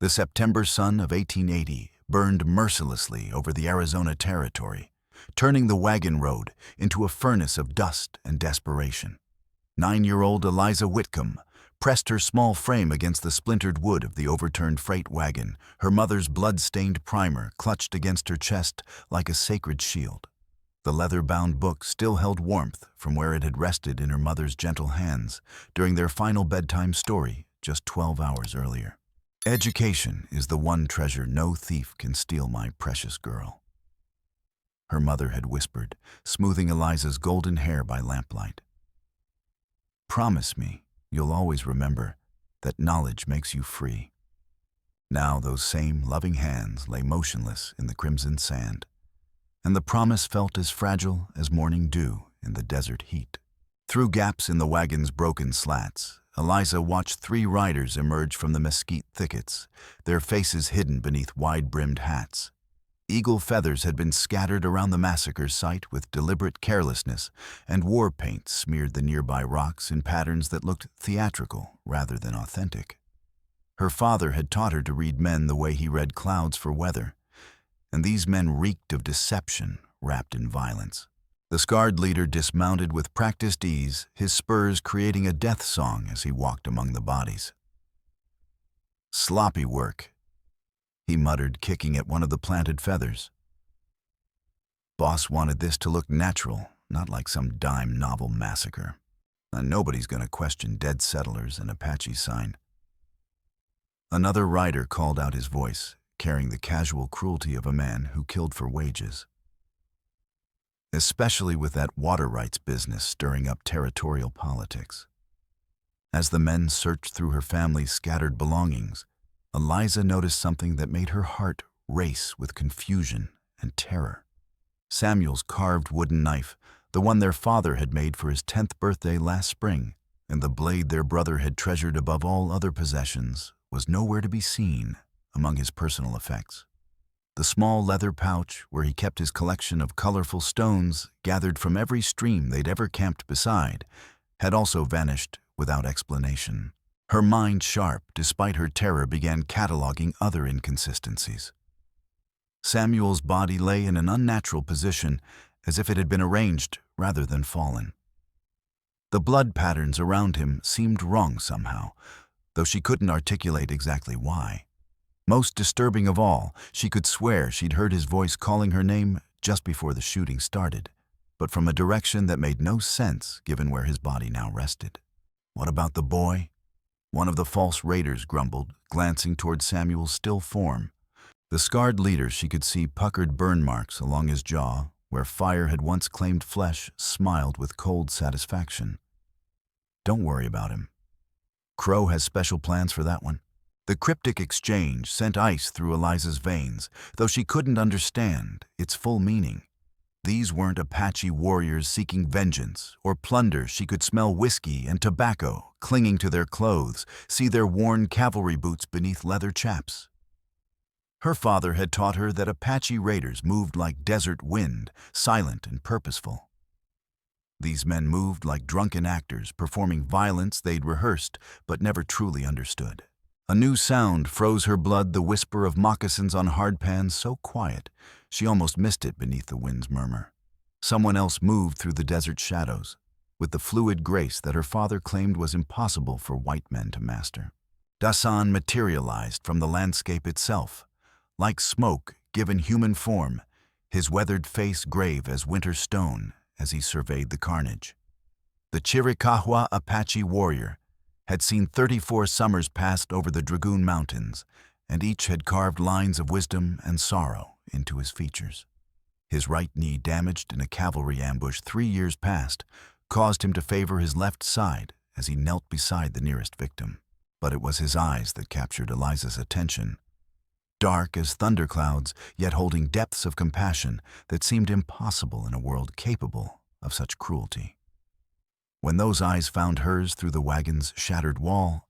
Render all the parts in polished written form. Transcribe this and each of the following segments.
The September sun of 1880 burned mercilessly over the Arizona Territory, turning the wagon road into a furnace of dust and desperation. 9-year-old Eliza Whitcomb pressed her small frame against the splintered wood of the overturned freight wagon, her mother's blood-stained primer clutched against her chest like a sacred shield. The leather-bound book still held warmth from where it had rested in her mother's gentle hands during their final bedtime story just 12 hours earlier. "Education is the one treasure no thief can steal, my precious girl," her mother had whispered, smoothing Eliza's golden hair by lamplight. "Promise me you'll always remember that knowledge makes you free." Now those same loving hands lay motionless in the crimson sand, and the promise felt as fragile as morning dew in the desert heat. Through gaps in the wagon's broken slats, Eliza watched 3 riders emerge from the mesquite thickets, their faces hidden beneath wide-brimmed hats. Eagle feathers had been scattered around the massacre site with deliberate carelessness, and war paint smeared the nearby rocks in patterns that looked theatrical rather than authentic. Her father had taught her to read men the way he read clouds for weather, and these men reeked of deception wrapped in violence. The scarred leader dismounted with practiced ease, his spurs creating a death song as he walked among the bodies. "Sloppy work," he muttered, kicking at one of the planted feathers. "Boss wanted this to look natural, not like some dime novel massacre. And nobody's gonna question dead settlers and Apache sign." Another rider called out his voice, carrying the casual cruelty of a man who killed for wages. Especially with that water rights business stirring up territorial politics. As the men searched through her family's scattered belongings, Eliza noticed something that made her heart race with confusion and terror. Samuel's carved wooden knife, the one their father had made for his 10th birthday last spring, and the blade their brother had treasured above all other possessions, was nowhere to be seen among his personal effects. The small leather pouch where he kept his collection of colorful stones gathered from every stream they'd ever camped beside had also vanished without explanation. Her mind, sharp despite her terror, began cataloging other inconsistencies. Samuel's body lay in an unnatural position, as if it had been arranged rather than fallen. The blood patterns around him seemed wrong somehow, though she couldn't articulate exactly why. Most disturbing of all, she could swear she'd heard his voice calling her name just before the shooting started, but from a direction that made no sense given where his body now rested. "What about the boy?" one of the false raiders grumbled, glancing toward Samuel's still form. The scarred leader, she could see puckered burn marks along his jaw, where fire had once claimed flesh, smiled with cold satisfaction. "Don't worry about him. Crow has special plans for that one." The cryptic exchange sent ice through Eliza's veins, though she couldn't understand its full meaning. These weren't Apache warriors seeking vengeance or plunder. She could smell whiskey and tobacco clinging to their clothes, see their worn cavalry boots beneath leather chaps. Her father had taught her that Apache raiders moved like desert wind, silent and purposeful. These men moved like drunken actors, performing violence they'd rehearsed but never truly understood. A new sound froze her blood, the whisper of moccasins on hardpans, so quiet she almost missed it beneath the wind's murmur. Someone else moved through the desert shadows, with the fluid grace that her father claimed was impossible for white men to master. Dasan materialized from the landscape itself, like smoke given human form, his weathered face grave as winter stone as he surveyed the carnage. The Chiricahua Apache warrior had seen 34 summers passed over the Dragoon Mountains, and each had carved lines of wisdom and sorrow into his features. His right knee, damaged in a cavalry ambush 3 years past, caused him to favor his left side as he knelt beside the nearest victim. But it was his eyes that captured Eliza's attention. Dark as thunderclouds, yet holding depths of compassion that seemed impossible in a world capable of such cruelty. When those eyes found hers through the wagon's shattered wall,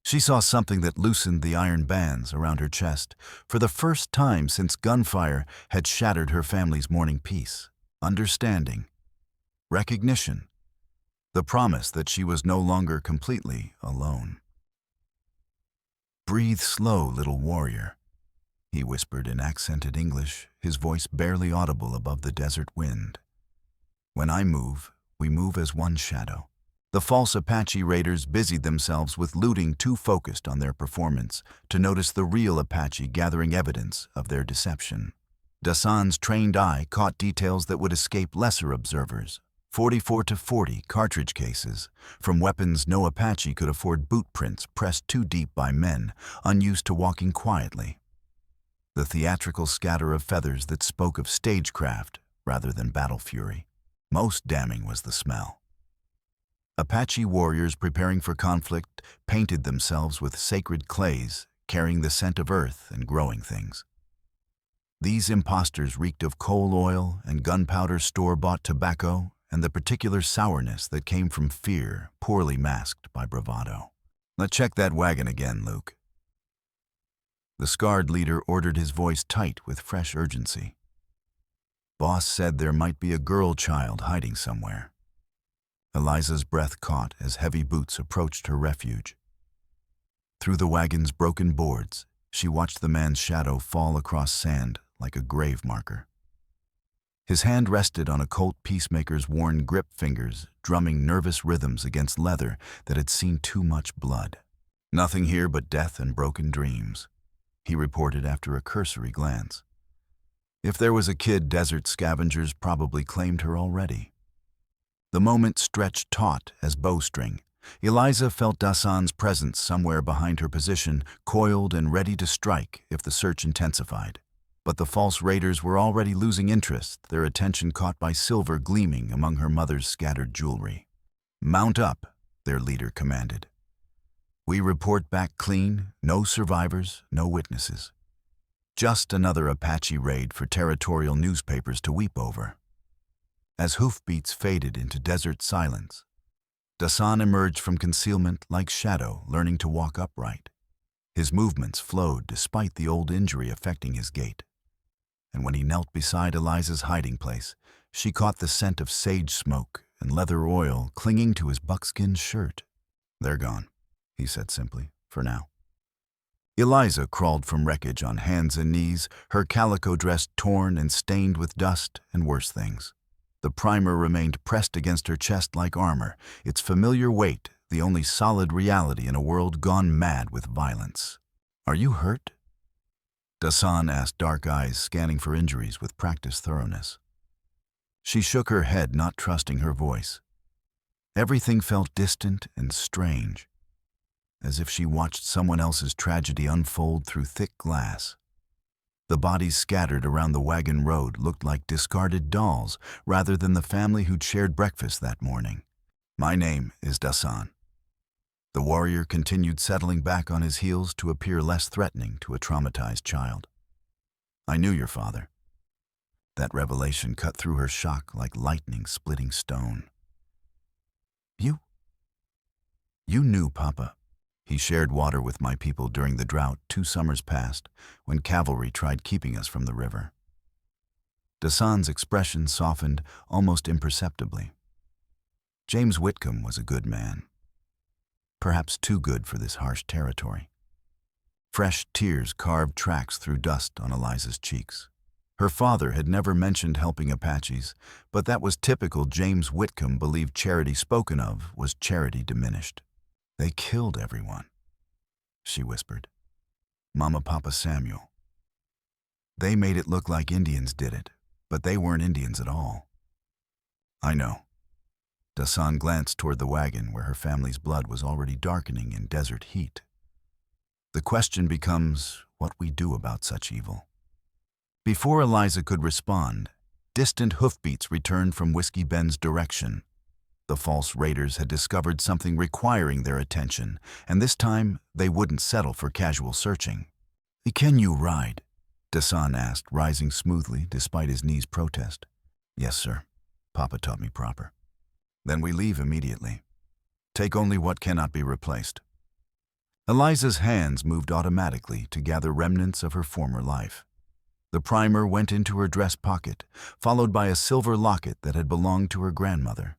she saw something that loosened the iron bands around her chest for the first time since gunfire had shattered her family's mourning peace. Understanding, recognition, the promise that she was no longer completely alone. "Breathe slow, little warrior," he whispered in accented English, his voice barely audible above the desert wind. "When I move, we move as one shadow." The false Apache raiders busied themselves with looting, too focused on their performance to notice the real Apache gathering evidence of their deception. Dasan's trained eye caught details that would escape lesser observers. 44-40 cartridge cases, from weapons no Apache could afford, boot prints pressed too deep by men unused to walking quietly. The theatrical scatter of feathers that spoke of stagecraft rather than battle fury. Most damning was the smell. Apache warriors preparing for conflict painted themselves with sacred clays, carrying the scent of earth and growing things. These impostors reeked of coal oil and gunpowder, store-bought tobacco, and the particular sourness that came from fear, poorly masked by bravado. "Let's check that wagon again, Luke." The scarred leader ordered, his voice tight with fresh urgency. "Boss said there might be a girl child hiding somewhere." Eliza's breath caught as heavy boots approached her refuge. Through the wagon's broken boards, she watched the man's shadow fall across sand like a grave marker. His hand rested on a Colt peacemaker's worn grip fingers, drumming nervous rhythms against leather that had seen too much blood. "Nothing here but death and broken dreams," he reported after a cursory glance. If there was a kid, desert scavengers probably claimed her already. The moment stretched taut as bowstring. Eliza felt Dasan's presence somewhere behind her position, coiled and ready to strike if the search intensified. But the false raiders were already losing interest, their attention caught by silver gleaming among her mother's scattered jewelry. "Mount up," their leader commanded. "We report back clean, no survivors, no witnesses. Just another Apache raid for territorial newspapers to weep over." As hoofbeats faded into desert silence, Dasan emerged from concealment like shadow, learning to walk upright. His movements flowed despite the old injury affecting his gait. And when he knelt beside Eliza's hiding place, she caught the scent of sage smoke and leather oil clinging to his buckskin shirt. "They're gone," he said simply, "for now." Eliza crawled from wreckage on hands and knees, her calico dress torn and stained with dust and worse things. The primer remained pressed against her chest like armor, its familiar weight the only solid reality in a world gone mad with violence. "Are you hurt?" Dasan asked, dark eyes scanning for injuries with practiced thoroughness. She shook her head, not trusting her voice. Everything felt distant and strange, as if she watched someone else's tragedy unfold through thick glass. The bodies scattered around the wagon road looked like discarded dolls rather than the family who'd shared breakfast that morning. "My name is Dasan." The warrior continued, settling back on his heels to appear less threatening to a traumatized child. "I knew your father." That revelation cut through her shock like lightning splitting stone. You knew Papa." "He shared water with my people during the drought 2 summers past, when cavalry tried keeping us from the river." Dasan's expression softened almost imperceptibly. James Whitcomb was a good man. Perhaps too good for this harsh territory. Fresh tears carved tracks through dust on Eliza's cheeks. Her father had never mentioned helping Apaches, but that was typical. James Whitcomb believed charity spoken of was charity diminished. "They killed everyone," she whispered. "Mama, Papa, Samuel. They made it look like Indians did it, but they weren't Indians at all." "I know." Dasan glanced toward the wagon where her family's blood was already darkening in desert heat. "The question becomes what we do about such evil." Before Eliza could respond, distant hoofbeats returned from Whiskey Ben's direction. The false raiders had discovered something requiring their attention, and this time they wouldn't settle for casual searching. "Can you ride?" Dasan asked, rising smoothly despite his knee's protest. "Yes, sir. Papa taught me proper." "Then we leave immediately. Take only what cannot be replaced." Eliza's hands moved automatically to gather remnants of her former life. The primer went into her dress pocket, followed by a silver locket that had belonged to her grandmother.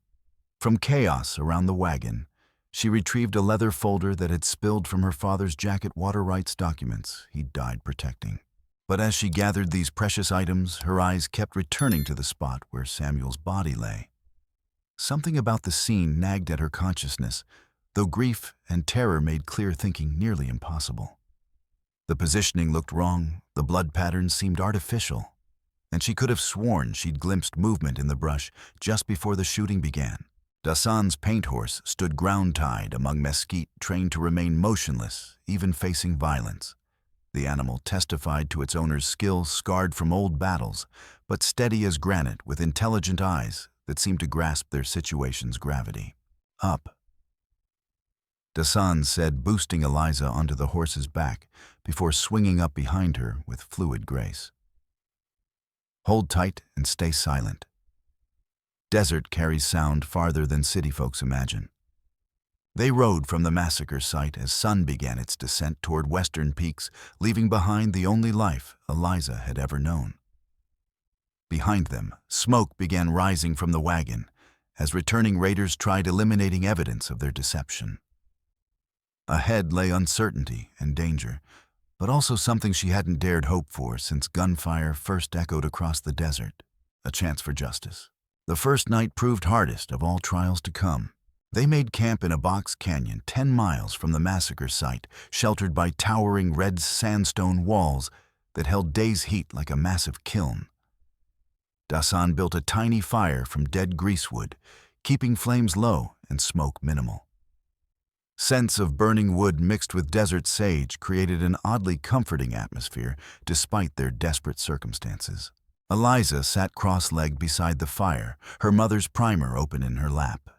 From chaos around the wagon, She retrieved a leather folder that had spilled from her father's jacket water rights documents he'd died protecting. But as she gathered these precious items, her eyes kept returning to the spot where Samuel's body lay. Something about the scene nagged at her consciousness, though grief and terror made clear thinking nearly impossible. The positioning looked wrong, the blood patterns seemed artificial, and she could have sworn she'd glimpsed movement in the brush just before the shooting began. Dasan's paint horse stood ground-tied among mesquite, trained to remain motionless, even facing violence. The animal testified to its owner's skill, scarred from old battles, but steady as granite, with intelligent eyes that seemed to grasp their situation's gravity. "Up," Dasan said, boosting Eliza onto the horse's back before swinging up behind her with fluid grace. "Hold tight and stay silent. Desert carries sound farther than city folks imagine." They rode from the massacre site as sun began its descent toward western peaks, leaving behind the only life Eliza had ever known. Behind them, smoke began rising from the wagon as returning raiders tried eliminating evidence of their deception. Ahead lay uncertainty and danger, but also something she hadn't dared hope for since gunfire first echoed across the desert: a chance for justice. The first night proved hardest of all trials to come. They made camp in a box canyon 10 miles from the massacre site, sheltered by towering red sandstone walls that held days' heat like a massive kiln. Dasan built a tiny fire from dead greasewood, keeping flames low and smoke minimal. Scents of burning wood mixed with desert sage created an oddly comforting atmosphere despite their desperate circumstances. Eliza sat cross-legged beside the fire, her mother's primer open in her lap,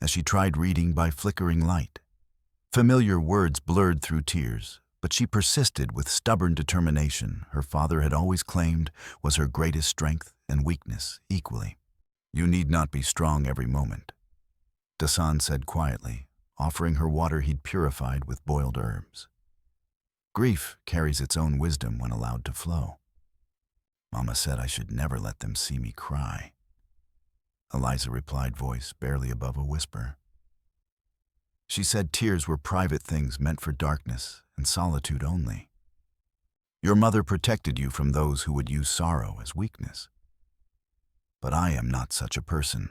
as she tried reading by flickering light. Familiar words blurred through tears, but she persisted with stubborn determination her father had always claimed was her greatest strength and weakness equally. "You need not be strong every moment," Dasan said quietly, offering her water he'd purified with boiled herbs. "Grief carries its own wisdom when allowed to flow. Mama said I should never let them see me cry." Eliza replied, voice barely above a whisper. "She said tears were private things meant for darkness and solitude only. Your mother protected you from those who would use sorrow as weakness. But I am not such a person."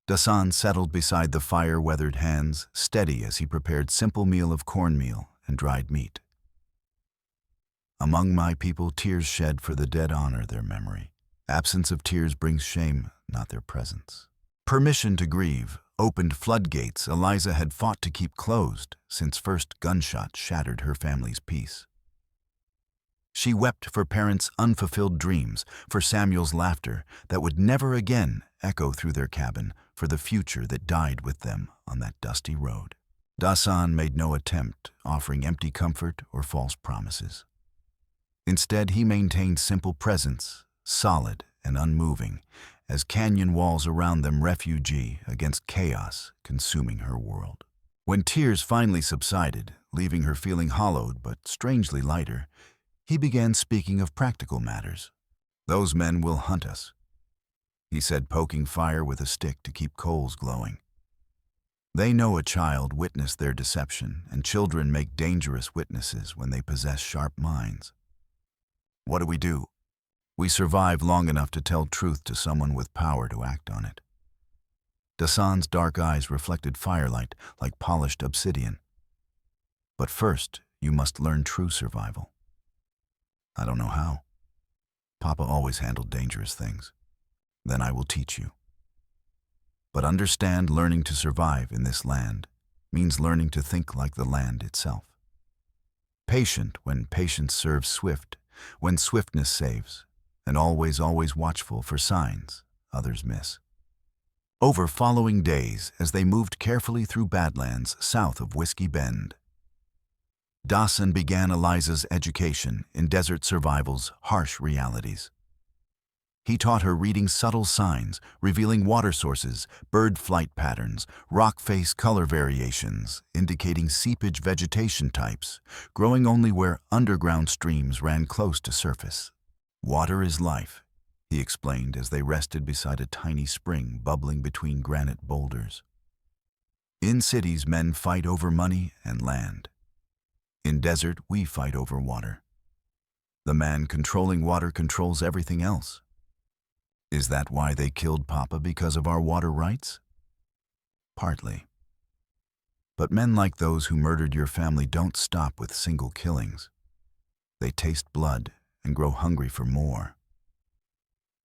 Dasan settled beside the fire-weathered hands, steady as he prepared simple meal of cornmeal and dried meat. "Among my people, tears shed for the dead honor their memory. Absence of tears brings shame, not their presence." Permission to grieve opened floodgates Eliza had fought to keep closed since first gunshot shattered her family's peace. She wept for parents' unfulfilled dreams, for Samuel's laughter that would never again echo through their cabin, for the future that died with them on that dusty road. Dasan made no attempt offering empty comfort or false promises. Instead, he maintained simple presence, solid and unmoving, as canyon walls around them refugee against chaos consuming her world. When tears finally subsided, leaving her feeling hollowed but strangely lighter, he began speaking of practical matters. "Those men will hunt us," he said, poking fire with a stick to keep coals glowing. "They know a child witnessed their deception, and children make dangerous witnesses when they possess sharp minds. What do we do? We survive long enough to tell truth to someone with power to act on it." Dasan's dark eyes reflected firelight like polished obsidian. "But first, you must learn true survival." "I don't know how. Papa always handled dangerous things. Then I will teach you. But understand, learning to survive in this land means learning to think like the land itself. Patient when patience serves swift, when swiftness saves, and always, always watchful for signs others miss." Over following days, as they moved carefully through Badlands south of Whiskey Bend, Dasan began Eliza's education in desert survival's harsh realities. He taught her reading subtle signs, revealing water sources, bird flight patterns, rock face color variations, indicating seepage vegetation types, growing only where underground streams ran close to surface. "Water is life," he explained as they rested beside a tiny spring bubbling between granite boulders. In cities, men fight over money and land. In desert, we fight over water. The man controlling water controls everything else. Is that why they killed Papa, because of our water rights? Partly. But men like those who murdered your family don't stop with single killings. They taste blood and grow hungry for more.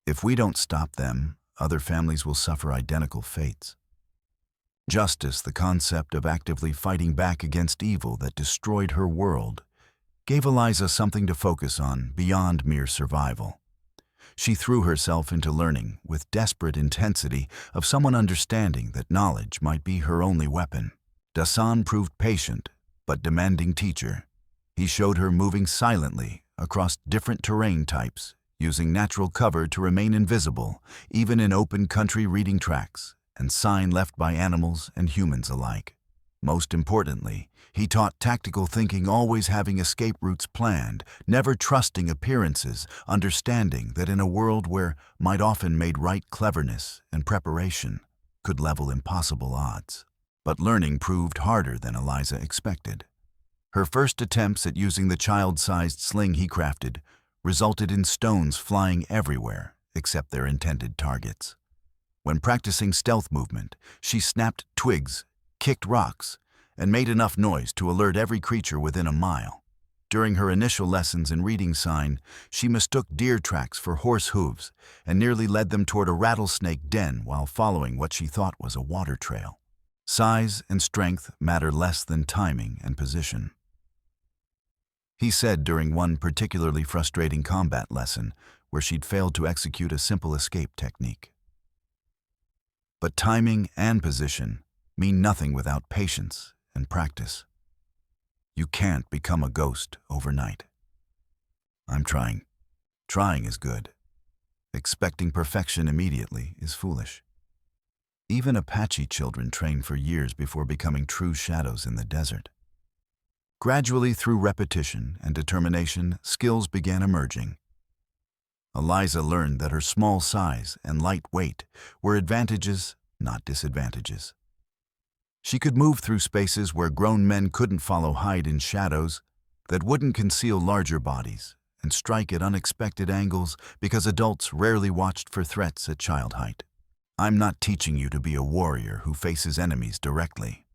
If we don't stop them, other families will suffer identical fates. Justice, the concept of actively fighting back against evil that destroyed her world, gave Eliza something to focus on beyond mere survival. She threw herself into learning with desperate intensity of someone understanding that knowledge might be her only weapon. Dasan proved patient but demanding teacher. He showed her moving silently across different terrain types, using natural cover to remain invisible, even in open country reading tracks and sign left by animals and humans alike. Most importantly, he taught tactical thinking, always having escape routes planned, never trusting appearances, understanding that in a world where might often made right cleverness and preparation could level impossible odds. But learning proved harder than Eliza expected. Her first attempts at using the child-sized sling he crafted resulted in stones flying everywhere except their intended targets. When practicing stealth movement, she snapped twigs, kicked rocks, and made enough noise to alert every creature within a mile. During her initial lessons in reading sign, she mistook deer tracks for horse hooves and nearly led them toward a rattlesnake den while following what she thought was a water trail. Size and strength matter less than timing and position. He said during one particularly frustrating combat lesson where she'd failed to execute a simple escape technique. But timing and position mean nothing without patience and practice. You can't become a ghost overnight. I'm trying. Trying is good. Expecting perfection immediately is foolish. Even Apache children train for years before becoming true shadows in the desert. Gradually, through repetition and determination, skills began emerging. Eliza learned that her small size and light weight were advantages, not disadvantages. She could move through spaces where grown men couldn't follow, hide in shadows that wouldn't conceal larger bodies, and strike at unexpected angles because adults rarely watched for threats at child height. I'm not teaching you to be a warrior who faces enemies directly,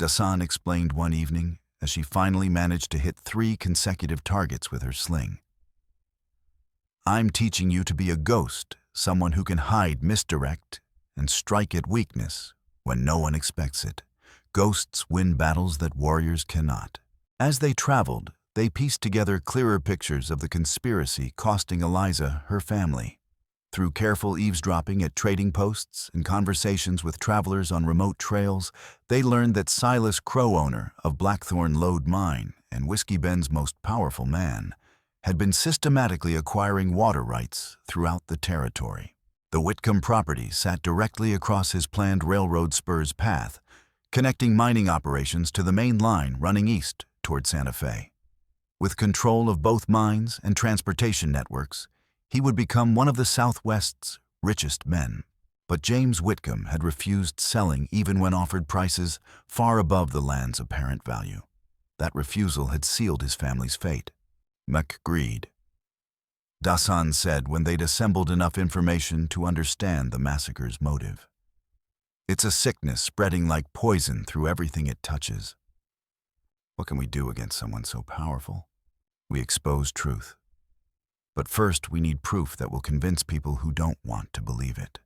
Dasan explained one evening as she finally managed to hit 3 consecutive targets with her sling. I'm teaching you to be a ghost, someone who can hide, misdirect, and strike at weakness when no one expects it. Ghosts win battles that warriors cannot. As they traveled, they pieced together clearer pictures of the conspiracy costing Eliza her family. Through careful eavesdropping at trading posts and conversations with travelers on remote trails, they learned that Silas, Crow owner of Blackthorn Lode Mine and Whiskey Ben's most powerful man, had been systematically acquiring water rights throughout the territory. The Whitcomb property sat directly across his planned railroad spur's path, connecting mining operations to the main line running east toward Santa Fe. With control of both mines and transportation networks, he would become one of the Southwest's richest men. But James Whitcomb had refused selling even when offered prices far above the land's apparent value. That refusal had sealed his family's fate. Greed, Dasan said when they'd assembled enough information to understand the massacre's motive. It's a sickness spreading like poison through everything it touches. What can we do against someone so powerful? We expose truth. But first, we need proof that will convince people who don't want to believe it.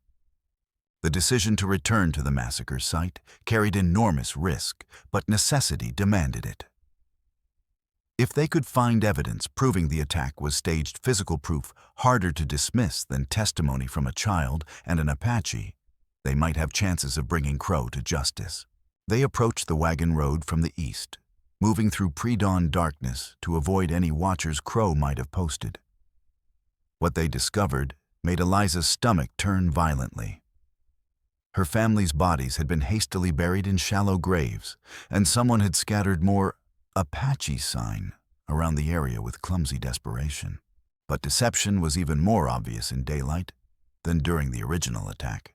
The decision to return to the massacre site carried enormous risk, but necessity demanded it. If they could find evidence proving the attack was staged, physical proof harder to dismiss than testimony from a child and an Apache, they might have chances of bringing Crow to justice. They approached the wagon road from the east, moving through pre-dawn darkness to avoid any watchers Crow might have posted. What they discovered made Eliza's stomach turn violently. Her family's bodies had been hastily buried in shallow graves, and someone had scattered more Apache sign around the area with clumsy desperation. But deception was even more obvious in daylight than during the original attack.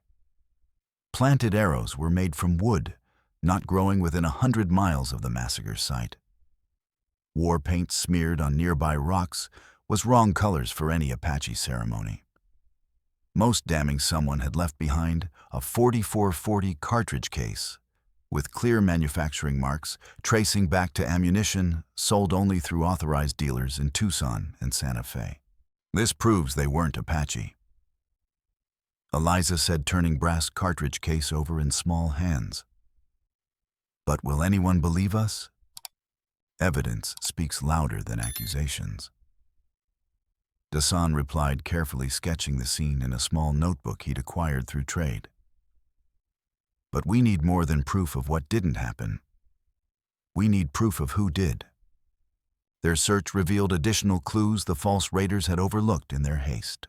Planted arrows were made from wood, not growing within 100 miles of the massacre site. War paint smeared on nearby rocks was wrong colors for any Apache ceremony. Most damning, someone had left behind a 4440 cartridge case with clear manufacturing marks tracing back to ammunition sold only through authorized dealers in Tucson and Santa Fe. This proves they weren't Apache. Eliza said, turning brass cartridge case over in small hands. But will anyone believe us? Evidence speaks louder than accusations. Dasan replied, carefully sketching the scene in a small notebook he'd acquired through trade. But we need more than proof of what didn't happen. We need proof of who did. Their search revealed additional clues the false raiders had overlooked in their haste.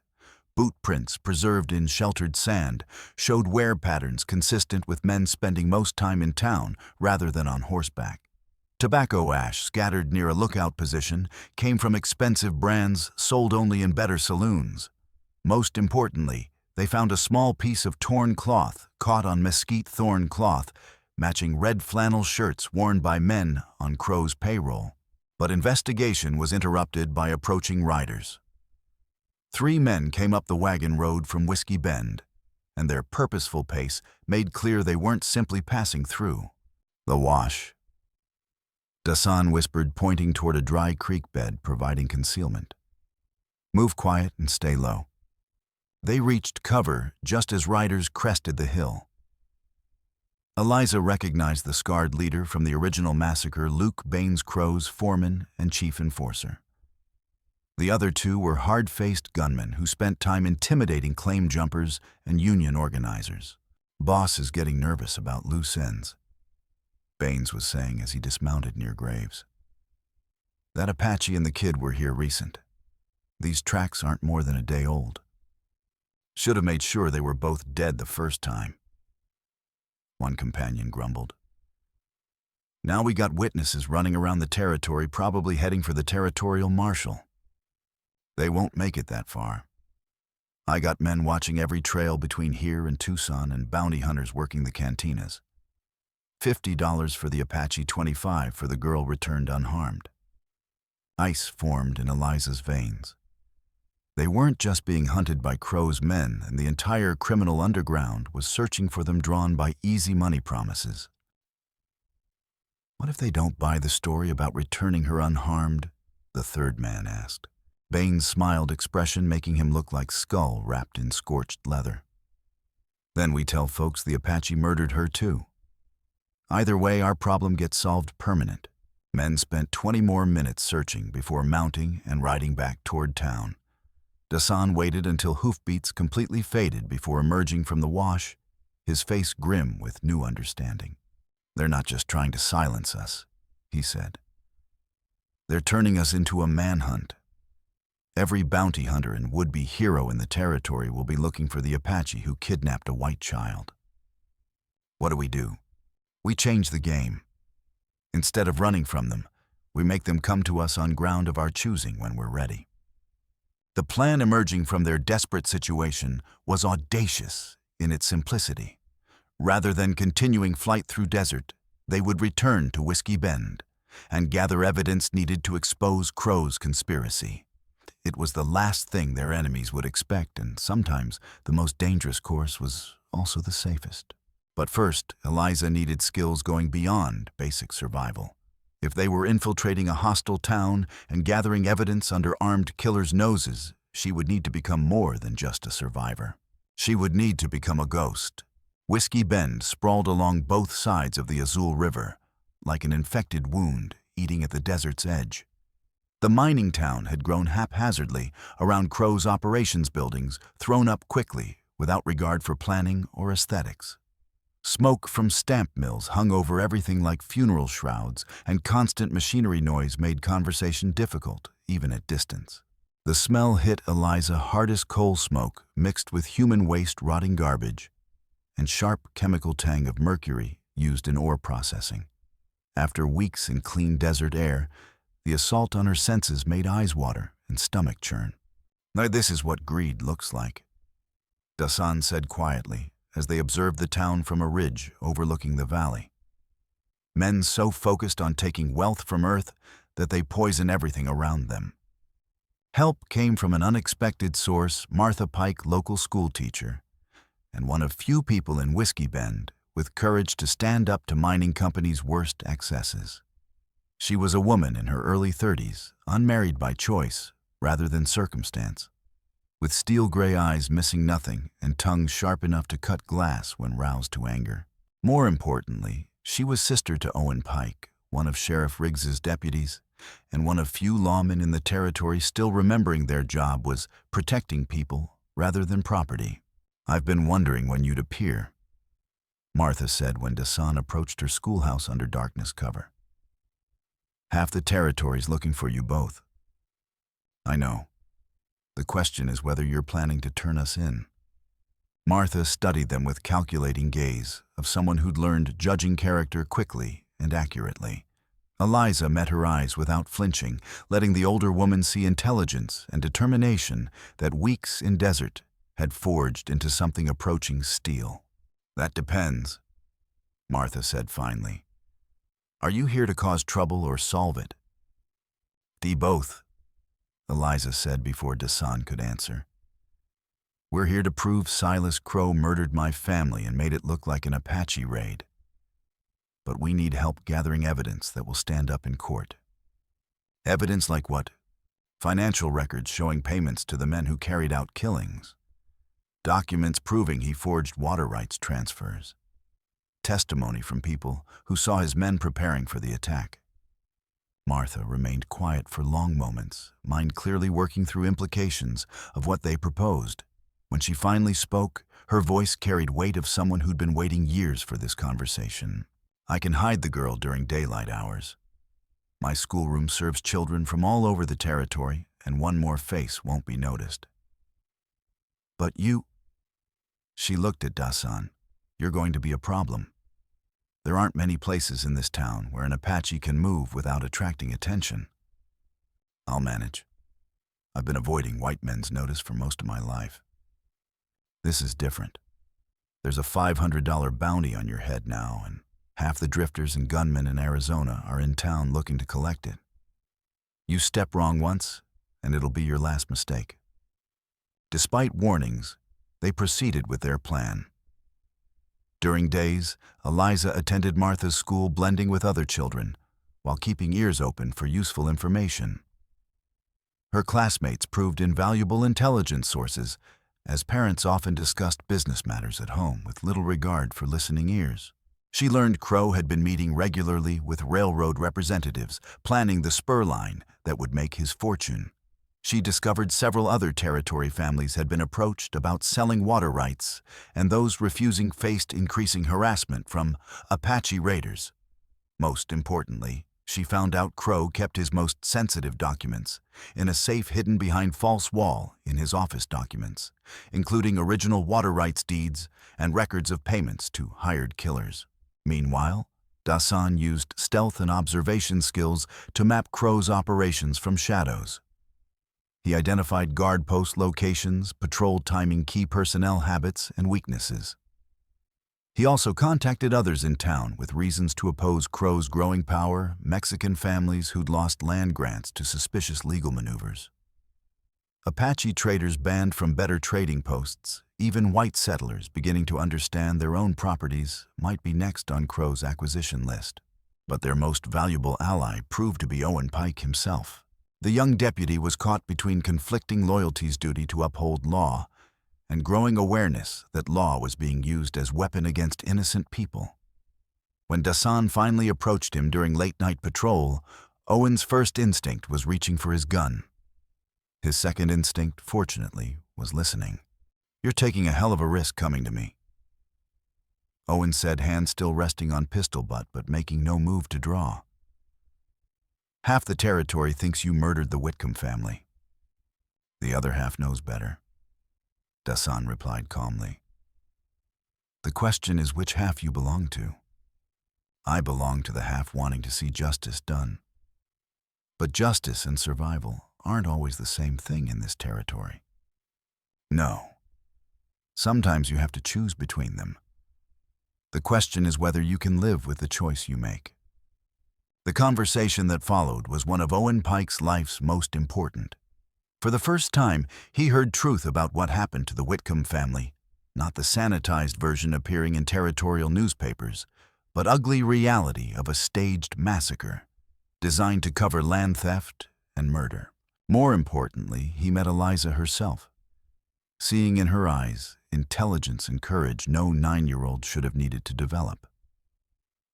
Boot prints preserved in sheltered sand showed wear patterns consistent with men spending most time in town rather than on horseback. Tobacco ash scattered near a lookout position came from expensive brands sold only in better saloons. Most importantly, they found a small piece of torn cloth caught on mesquite thorn cloth, matching red flannel shirts worn by men on Crow's payroll. But investigation was interrupted by approaching riders. 3 men came up the wagon road from Whiskey Bend, and their purposeful pace made clear they weren't simply passing through. The wash, Dasan whispered, pointing toward a dry creek bed providing concealment. Move quiet and stay low. They reached cover just as riders crested the hill. Eliza recognized the scarred leader from the original massacre, Luke Baines Crow's foreman and chief enforcer. The other 2 were hard-faced gunmen who spent time intimidating claim jumpers and union organizers. Boss is getting nervous about loose ends, Baines was saying as he dismounted near graves. That Apache and the kid were here recent. These tracks aren't more than a day old. Should have made sure they were both dead the first time, one companion grumbled. Now we got witnesses running around the territory, probably heading for the territorial marshal. They won't make it that far. I got men watching every trail between here and Tucson and bounty hunters working the cantinas. $50 for the Apache, $25 for the girl returned unharmed. Ice formed in Eliza's veins. They weren't just being hunted by Crow's men, and the entire criminal underground was searching for them, drawn by easy money promises. What if they don't buy the story about returning her unharmed? The third man asked. Baines' smiled expression making him look like Skull wrapped in scorched leather. Then we tell folks the Apache murdered her too. Either way, our problem gets solved permanent. Men spent 20 more minutes searching before mounting and riding back toward town. Dasan waited until hoofbeats completely faded before emerging from the wash, his face grim with new understanding. They're not just trying to silence us, he said. They're turning us into a manhunt. Every bounty hunter and would-be hero in the territory will be looking for the Apache who kidnapped a white child. What do? We change the game. Instead of running from them, we make them come to us on ground of our choosing when we're ready. The plan emerging from their desperate situation was audacious in its simplicity. Rather than continuing flight through desert, they would return to Whiskey Bend and gather evidence needed to expose Crow's conspiracy. It was the last thing their enemies would expect, and sometimes the most dangerous course was also the safest. But first, Eliza needed skills going beyond basic survival. If they were infiltrating a hostile town and gathering evidence under armed killers' noses, she would need to become more than just a survivor. She would need to become a ghost. Whiskey Bend sprawled along both sides of the Azul River, like an infected wound eating at the desert's edge. The mining town had grown haphazardly around Crow's operations buildings, thrown up quickly without regard for planning or aesthetics. Smoke from stamp mills hung over everything like funeral shrouds, and constant machinery noise made conversation difficult, even at distance. The smell hit Eliza hard as coal smoke mixed with human waste, rotting garbage, and sharp chemical tang of mercury used in ore processing. After weeks in clean desert air, the assault on her senses made eyes water and stomach churn. Now this is what greed looks like, Dasan said quietly, as they observed the town from a ridge overlooking the valley. Men so focused on taking wealth from Earth that they poison everything around them. Help came from an unexpected source, Martha Pike, local schoolteacher, and one of few people in Whiskey Bend with courage to stand up to mining companies' worst excesses. She was a woman in her early 30s, unmarried by choice rather than circumstance, with steel-gray eyes missing nothing and tongue sharp enough to cut glass when roused to anger. More importantly, she was sister to Owen Pike, one of Sheriff Riggs's deputies, and one of few lawmen in the territory still remembering their job was protecting people rather than property. "I've been wondering when you'd appear," Martha said when Dasan approached her schoolhouse under darkness cover. "Half the territory's looking for you both." "I know. The question is whether you're planning to turn us in." Martha studied them with calculating gaze of someone who'd learned judging character quickly and accurately. Eliza met her eyes without flinching, letting the older woman see intelligence and determination that weeks in desert had forged into something approaching steel. "That depends," Martha said finally. "Are you here to cause trouble or solve it?" "Both," Eliza said before Dasan could answer. "We're here to prove Silas Crow murdered my family and made it look like an Apache raid. But we need help gathering evidence that will stand up in court." "Evidence like what?" "Financial records showing payments to the men who carried out killings. Documents proving he forged water rights transfers. Testimony from people who saw his men preparing for the attack." Martha remained quiet for long moments, mind clearly working through implications of what they proposed. When she finally spoke, her voice carried weight of someone who'd been waiting years for this conversation. "I can hide the girl during daylight hours. My schoolroom serves children from all over the territory, and one more face won't be noticed." "But you..." She looked at Dasan. "You're going to be a problem. There aren't many places in this town where an Apache can move without attracting attention." "I'll manage. I've been avoiding white men's notice for most of my life. This is different. There's a $500 bounty on your head now, and half the drifters and gunmen in Arizona are in town looking to collect it. You step wrong once, and it'll be your last mistake." Despite warnings, they proceeded with their plan. During days, Eliza attended Martha's school blending with other children, while keeping ears open for useful information. Her classmates proved invaluable intelligence sources, as parents often discussed business matters at home with little regard for listening ears. She learned Crow had been meeting regularly with railroad representatives, planning the spur line that would make his fortune. She discovered several other territory families had been approached about selling water rights, and those refusing faced increasing harassment from Apache raiders. Most importantly, she found out Crow kept his most sensitive documents in a safe hidden behind false wall in his office documents, including original water rights deeds and records of payments to hired killers. Meanwhile, Dasan used stealth and observation skills to map Crow's operations from shadows. He identified guard post locations, patrolled timing key personnel habits and weaknesses. He also contacted others in town with reasons to oppose Crow's growing power, Mexican families who'd lost land grants to suspicious legal maneuvers. Apache traders banned from better trading posts, even white settlers beginning to understand their own properties might be next on Crow's acquisition list. But their most valuable ally proved to be Owen Pike himself. The young deputy was caught between conflicting loyalties, duty to uphold law, and growing awareness that law was being used as weapon against innocent people. When Dasan finally approached him during late-night patrol, Owen's first instinct was reaching for his gun. His second instinct, fortunately, was listening. "You're taking a hell of a risk coming to me," Owen said, hand still resting on pistol butt but making no move to draw. "Half the territory thinks you murdered the Whitcomb family. The other half knows better," Dasan replied calmly. "The question is which half you belong to. I belong to the half wanting to see justice done. But justice and survival aren't always the same thing in this territory." "No. Sometimes you have to choose between them. The question is whether you can live with the choice you make. The conversation that followed was one of Owen Pike's life's most important. For the first time, he heard truth about what happened to the Whitcomb family, not the sanitized version appearing in territorial newspapers, but ugly reality of a staged massacre designed to cover land theft and murder. More importantly, he met Eliza herself, seeing in her eyes intelligence and courage no 9-year-old should have needed to develop.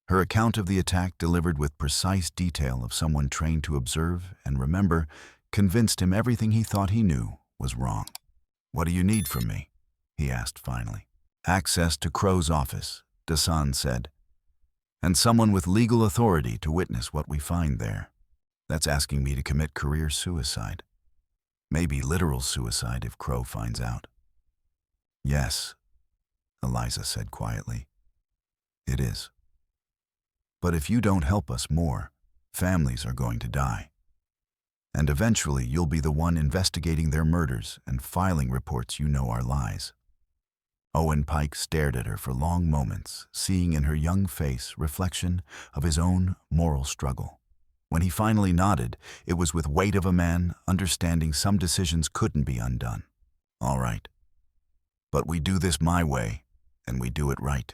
Her account of the attack, delivered with precise detail of someone trained to observe and remember, convinced him everything he thought he knew was wrong. "What do you need from me?" he asked finally. "Access to Crow's office," Dasan said, "and someone with legal authority to witness what we find there. That's asking me to commit career suicide. Maybe literal suicide if Crow finds out." "Yes," Eliza said quietly. "It is. But if you don't help us more, families are going to die. And eventually you'll be the one investigating their murders and filing reports you know are lies." Owen Pike stared at her for long moments, seeing in her young face reflection of his own moral struggle. When he finally nodded, it was with weight of a man understanding some decisions couldn't be undone. "All right. But we do this my way, and we do it right.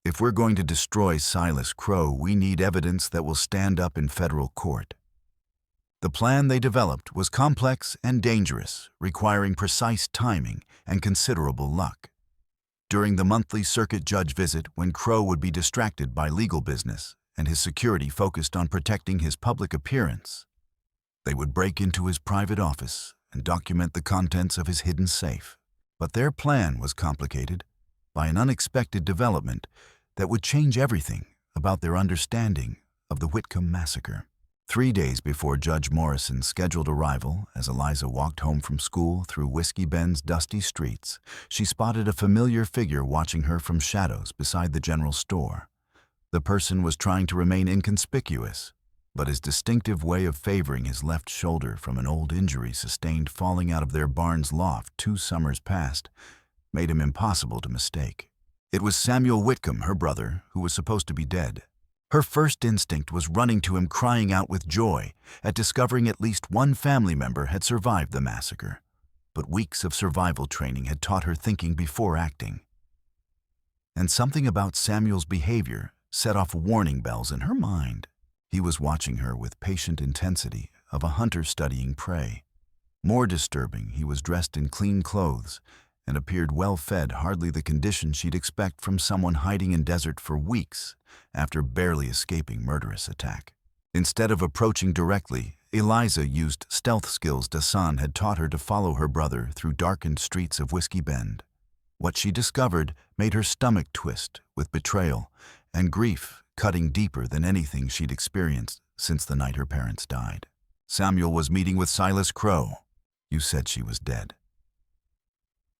If we're going to destroy Silas Crow, we need evidence that will stand up in federal court." The plan they developed was complex and dangerous, requiring precise timing and considerable luck. During the monthly circuit judge visit, when Crow would be distracted by legal business and his security focused on protecting his public appearance, they would break into his private office and document the contents of his hidden safe. But their plan was complicated by an unexpected development that would change everything about their understanding of the Whitcomb massacre. 3 days before Judge Morrison's scheduled arrival, as Eliza walked home from school through Whiskey Bend's dusty streets, she spotted a familiar figure watching her from shadows beside the general store. The person was trying to remain inconspicuous, but his distinctive way of favoring his left shoulder from an old injury sustained falling out of their barn's loft 2 summers past made him impossible to mistake. It was Samuel Whitcomb, her brother, who was supposed to be dead. Her first instinct was running to him, crying out with joy at discovering at least one family member had survived the massacre. But weeks of survival training had taught her thinking before acting. And something about Samuel's behavior set off warning bells in her mind. He was watching her with patient intensity of a hunter studying prey. More disturbing, he was dressed in clean clothes and appeared well-fed, hardly the condition she'd expect from someone hiding in desert for weeks after barely escaping murderous attack. Instead of approaching directly, Eliza used stealth skills Dasan had taught her to follow her brother through darkened streets of Whiskey Bend. What she discovered made her stomach twist with betrayal and grief cutting deeper than anything she'd experienced since the night her parents died. "Samuel was meeting with Silas Crow. You said she was dead,"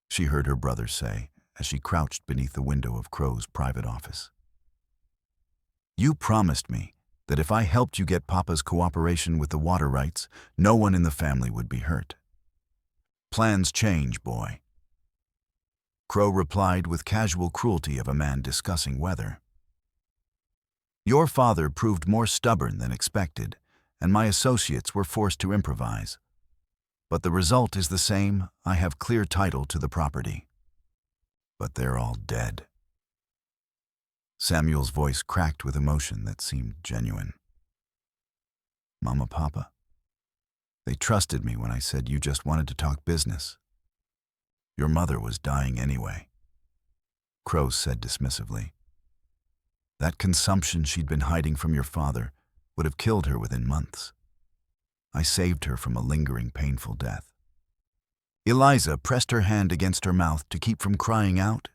she heard her brother say as she crouched beneath the window of Crow's private office. "You promised me that if I helped you get Papa's cooperation with the water rights, no one in the family would be hurt. Plans change, boy," Crow replied with casual cruelty of a man discussing weather. "Your father proved more stubborn than expected, and my associates were forced to improvise. But the result is the same. I have clear title to the property. But they're all dead." Samuel's voice cracked with emotion that seemed genuine. "Mama, Papa, they trusted me when I said you just wanted to talk business. Your mother was dying anyway," Crow said dismissively. "That consumption she'd been hiding from your father would have killed her within months. I saved her from a lingering, painful death." Eliza pressed her hand against her mouth to keep from crying out.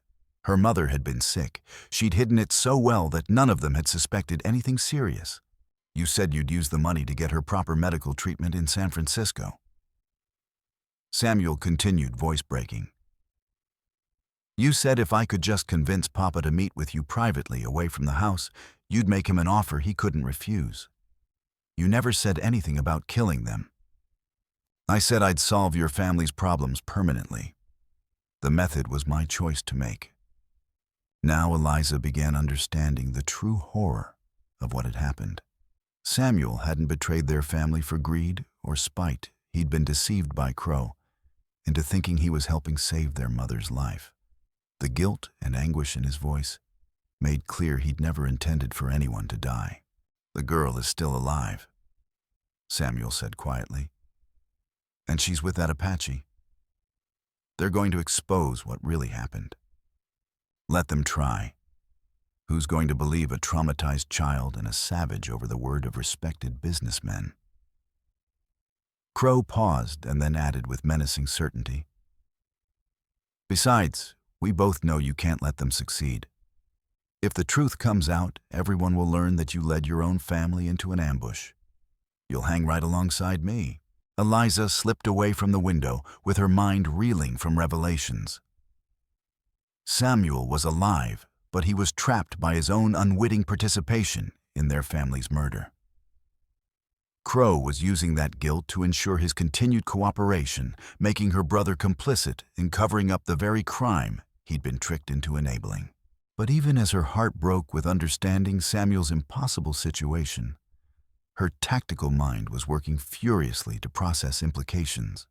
Her mother had been sick. She'd hidden it so well that none of them had suspected anything serious. "You said you'd use the money to get her proper medical treatment in San Francisco." Samuel continued, voice breaking. "You said if I could just convince Papa to meet with you privately away from the house, you'd make him an offer he couldn't refuse. You never said anything about killing them." "I said I'd solve your family's problems permanently." The method was my choice to make. Now Eliza began understanding the true horror of what had happened. Samuel hadn't betrayed their family for greed or spite. He'd been deceived by Crow into thinking he was helping save their mother's life. The guilt and anguish in his voice made clear he'd never intended for anyone to die. "The girl is still alive," Samuel said quietly. "And she's with that Apache. They're going to expose what really happened. Let them try. Who's going to believe a traumatized child and a savage over the word of respected businessmen?" Crow paused and then added with menacing certainty, "Besides, we both know you can't let them succeed. If the truth comes out, everyone will learn that you led your own family into an ambush. You'll hang right alongside me." Eliza slipped away from the window with her mind reeling from revelations. Samuel was alive, but he was trapped by his own unwitting participation in their family's murder. Crow was using that guilt to ensure his continued cooperation, making her brother complicit in covering up the very crime he'd been tricked into enabling. But even as her heart broke with understanding Samuel's impossible situation, her tactical mind was working furiously to process implications.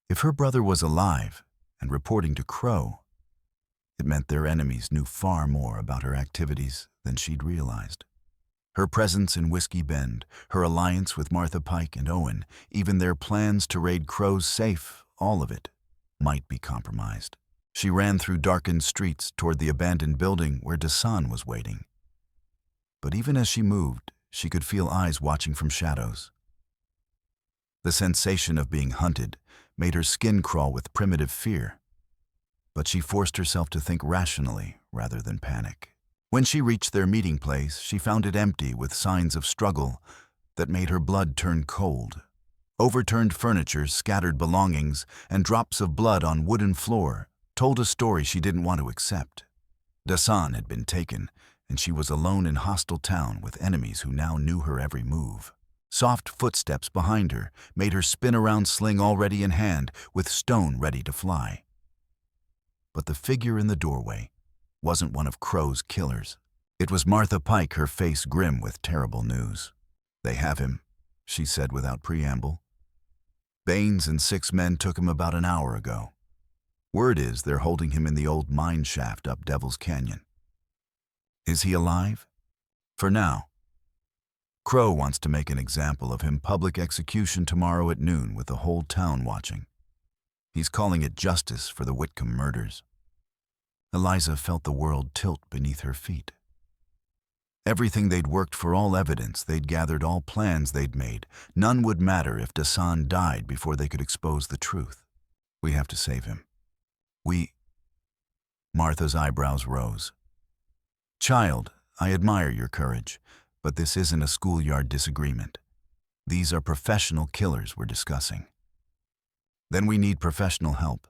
If her brother was alive and reporting to Crow, it meant their enemies knew far more about her activities than she'd realized. Her presence in Whiskey Bend, her alliance with Martha Pike and Owen, even their plans to raid Crow's safe, all of it might be compromised. She ran through darkened streets toward the abandoned building where Dasan was waiting. But even as she moved, she could feel eyes watching from shadows. The sensation of being hunted made her skin crawl with primitive fear, but she forced herself to think rationally rather than panic. When she reached their meeting place, she found it empty with signs of struggle that made her blood turn cold. Overturned furniture, scattered belongings, and drops of blood on wooden floor told a story she didn't want to accept. Dasan had been taken, and she was alone in hostile town with enemies who now knew her every move. Soft footsteps behind her made her spin around sling already in hand, with stone ready to fly. But the figure in the doorway wasn't one of Crow's killers. It was Martha Pike, her face grim with terrible news. "They have him," she said without preamble. "Baines and 6 men took him about an hour ago. Word is they're holding him in the old mine shaft up Devil's Canyon. Is he alive? For now. Crow wants to make an example of him, public execution tomorrow at noon with the whole town watching. He's calling it justice for the Whitcomb murders." Eliza felt the world tilt beneath her feet. Everything they'd worked for, all evidence they'd gathered, all plans they'd made, none would matter if Dasan died before they could expose the truth. "We have to save him. Martha's eyebrows rose. "Child, I admire your courage, but this isn't a schoolyard disagreement. These are professional killers we're discussing." "Then we need professional help."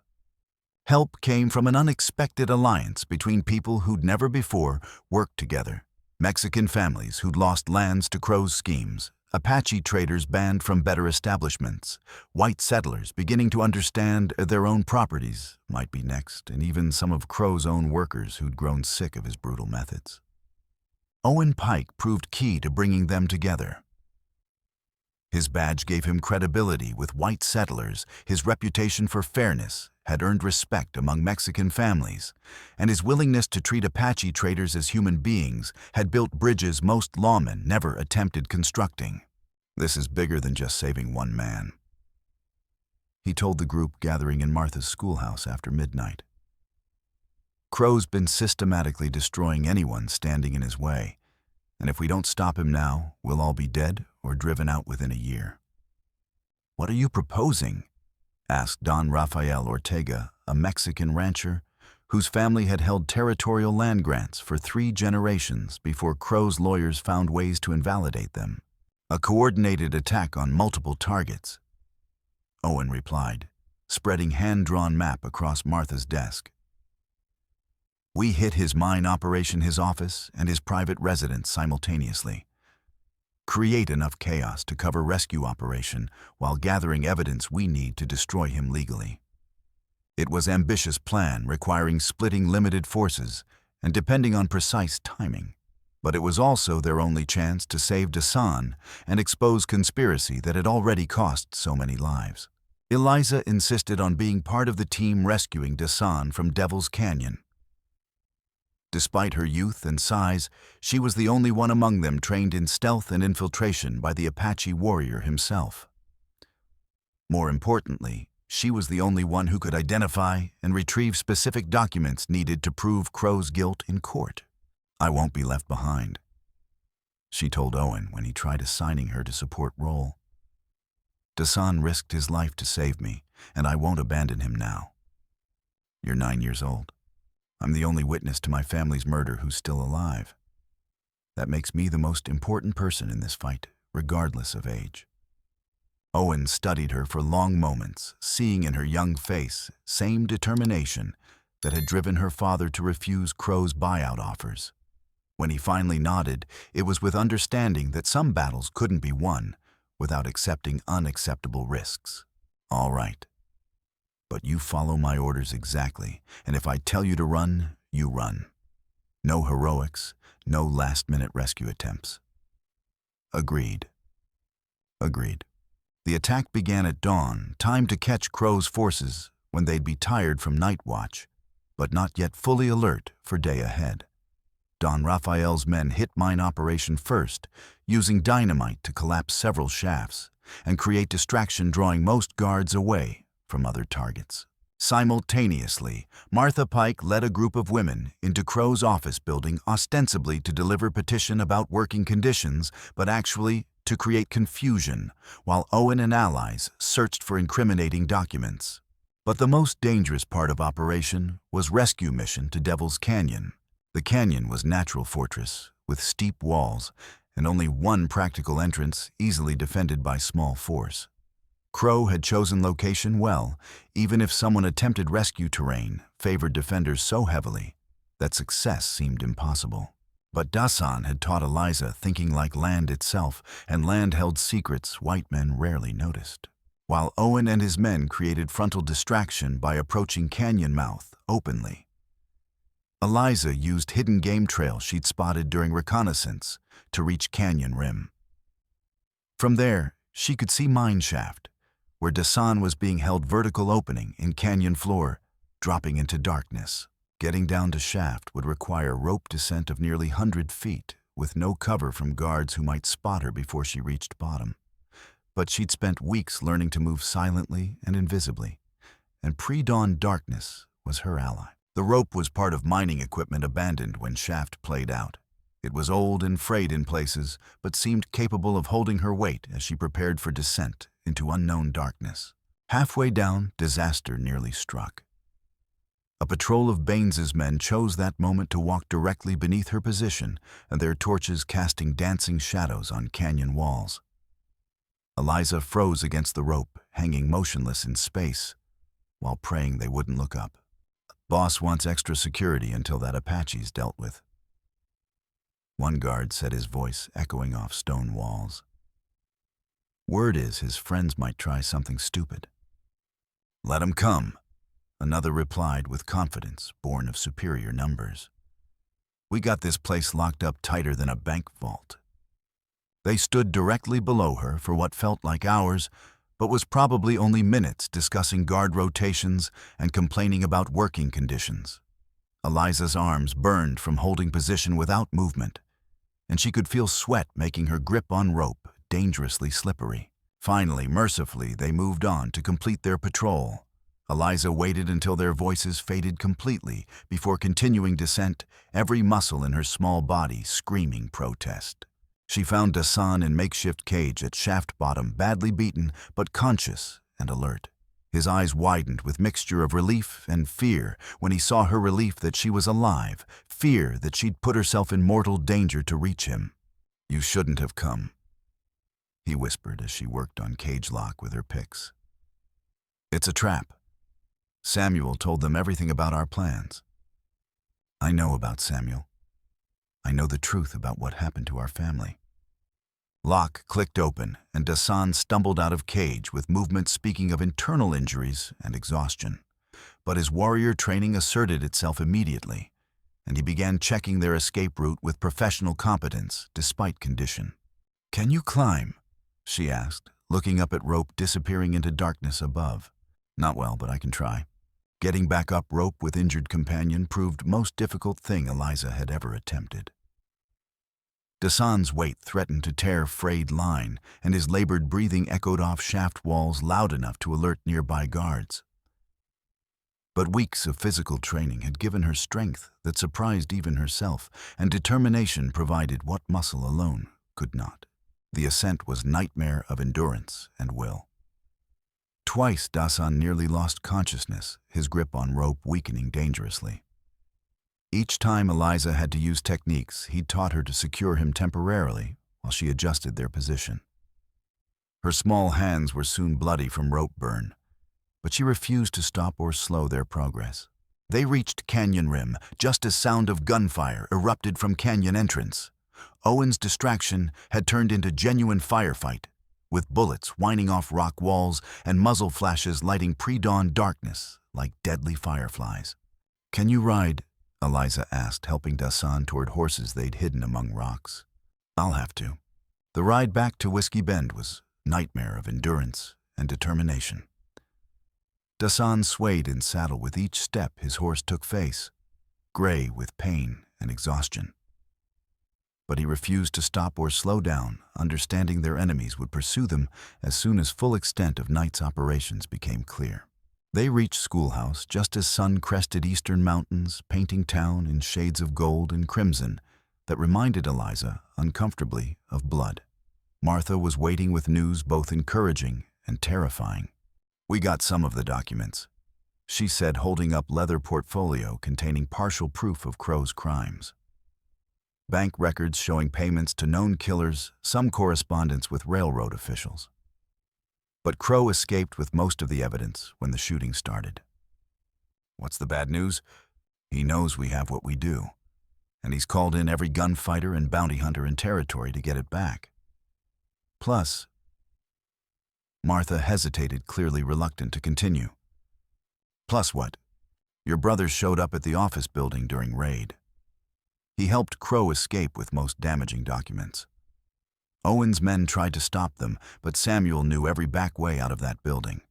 Help came from an unexpected alliance between people who'd never before worked together. Mexican families who'd lost lands to Crow's schemes, Apache traders banned from better establishments, white settlers beginning to understand their own properties might be next, and even some of Crow's own workers who'd grown sick of his brutal methods. Owen Pike proved key to bringing them together. His badge gave him credibility with white settlers, his reputation for fairness had earned respect among Mexican families, and his willingness to treat Apache traders as human beings had built bridges most lawmen never attempted constructing. "This is bigger than just saving one man," he told the group gathering in Martha's schoolhouse after midnight. "Crow's been systematically destroying anyone standing in his way, and if we don't stop him now, we'll all be dead or driven out within a year." "What are you proposing?" asked Don Rafael Ortega, a Mexican rancher whose family had held territorial land grants for 3 generations before Crow's lawyers found ways to invalidate them. "A coordinated attack on multiple targets," Owen replied, spreading hand-drawn map across Martha's desk. "We hit his mine operation, his office, and his private residence simultaneously. Create enough chaos to cover rescue operation while gathering evidence we need to destroy him legally. It was an ambitious plan requiring splitting limited forces and depending on precise timing. But it was also their only chance to save Dasan and expose conspiracy that had already cost so many lives. Eliza insisted on being part of the team rescuing Dasan from Devil's Canyon. Despite her youth and size, she was the only one among them trained in stealth and infiltration by the Apache warrior himself. More importantly, she was the only one who could identify and retrieve specific documents needed to prove Crow's guilt in court. "I won't be left behind," she told Owen when he tried assigning her to support role. "Dasan risked his life to save me, and I won't abandon him now. You're 9 years old. I'm the only witness to my family's murder who's still alive. That makes me the most important person in this fight, regardless of age." Owen studied her for long moments, seeing in her young face same determination that had driven her father to refuse Crow's buyout offers. When he finally nodded, it was with understanding that some battles couldn't be won without accepting unacceptable risks. "All right. But you follow my orders exactly, and if I tell you to run, you run. No heroics, no last-minute rescue attempts." "Agreed." "Agreed." The attack began at dawn, time to catch Crow's forces when they'd be tired from night watch, but not yet fully alert for day ahead. Don Rafael's men hit mine operation first, using dynamite to collapse several shafts and create distraction, drawing most guards away from other targets. Simultaneously, Martha Pike led a group of women into Crow's office building, ostensibly to deliver petition about working conditions, but actually to create confusion, while Owen and allies searched for incriminating documents. But the most dangerous part of operation was rescue mission to Devil's Canyon. The canyon was natural fortress, with steep walls, and only one practical entrance easily defended by small force. Crow had chosen location well, even if someone attempted rescue terrain favored defenders so heavily that success seemed impossible. But Dasan had taught Eliza thinking like land itself, and land held secrets white men rarely noticed. While Owen and his men created frontal distraction by approaching canyon mouth openly, Eliza used hidden game trails she'd spotted during reconnaissance to reach canyon rim. From there, she could see mine shaft, where Dasan was being held vertical opening in canyon floor, dropping into darkness. Getting down to shaft would require rope descent of nearly 100 feet, with no cover from guards who might spot her before she reached bottom. But she'd spent weeks learning to move silently and invisibly, and pre-dawn darkness was her ally. The rope was part of mining equipment abandoned when shaft played out. It was old and frayed in places, but seemed capable of holding her weight as she prepared for descent into unknown darkness. Halfway down, disaster nearly struck. A patrol of Baines's men chose that moment to walk directly beneath her position, and their torches casting dancing shadows on canyon walls. Eliza froze against the rope, hanging motionless in space, while praying they wouldn't look up. "Boss wants extra security until that Apache's dealt with." One guard said, his voice echoing off stone walls. "Word is his friends might try something stupid." "Let 'em come," another replied with confidence born of superior numbers. "We got this place locked up tighter than a bank vault." They stood directly below her for what felt like hours, but was probably only minutes, discussing guard rotations and complaining about working conditions. Eliza's arms burned from holding position without movement, and she could feel sweat making her grip on rope dangerously slippery. Finally, mercifully, they moved on to complete their patrol. Eliza waited until their voices faded completely before continuing descent, every muscle in her small body screaming protest. She found Dasan in makeshift cage at shaft bottom, badly beaten but conscious and alert. His eyes widened with mixture of relief and fear when he saw her, relief that she was alive, fear that she'd put herself in mortal danger to reach him. "You shouldn't have come," he whispered as she worked on cage lock with her picks. "It's a trap. Samuel told them everything about our plans." "I know about Samuel. I know the truth about what happened to our family." Lock clicked open, and Dasan stumbled out of cage with movement speaking of internal injuries and exhaustion. But his warrior training asserted itself immediately, and he began checking their escape route with professional competence despite condition. "Can you climb?" she asked, looking up at rope disappearing into darkness above. "Not well, but I can try." Getting back up rope with injured companion proved most difficult thing Eliza had ever attempted. Dasan's weight threatened to tear frayed line, and his labored breathing echoed off shaft walls loud enough to alert nearby guards. But weeks of physical training had given her strength that surprised even herself, and determination provided what muscle alone could not. The ascent was nightmare of endurance and will. Twice Dasan nearly lost consciousness, his grip on rope weakening dangerously. Each time Eliza had to use techniques he'd taught her to secure him temporarily while she adjusted their position. Her small hands were soon bloody from rope burn, but she refused to stop or slow their progress. They reached canyon rim just as sound of gunfire erupted from canyon entrance. Owen's distraction had turned into genuine firefight, with bullets whining off rock walls and muzzle flashes lighting pre-dawn darkness like deadly fireflies. "Can you ride?" Eliza asked, helping Dasan toward horses they'd hidden among rocks. "I'll have to." The ride back to Whiskey Bend was nightmare of endurance and determination. Dasan swayed in saddle with each step his horse took face, gray with pain and exhaustion. But he refused to stop or slow down, understanding their enemies would pursue them as soon as full extent of night's operations became clear. They reached Schoolhouse just as sun crested eastern mountains, painting town in shades of gold and crimson that reminded Eliza uncomfortably of blood. Martha was waiting with news both encouraging and terrifying. "We got some of the documents," she said, holding up leather portfolio containing partial proof of Crow's crimes. Bank records showing payments to known killers, some correspondence with railroad officials. But Crow escaped with most of the evidence when the shooting started. "What's the bad news? He knows we have what we do, and he's called in every gunfighter and bounty hunter in territory to get it back. Plus," Martha hesitated, clearly reluctant to continue. "Plus what? Your brother showed up at the office building during raid. He helped Crow escape with most damaging documents. Owen's men tried to stop them, but Samuel knew every back way out of that building."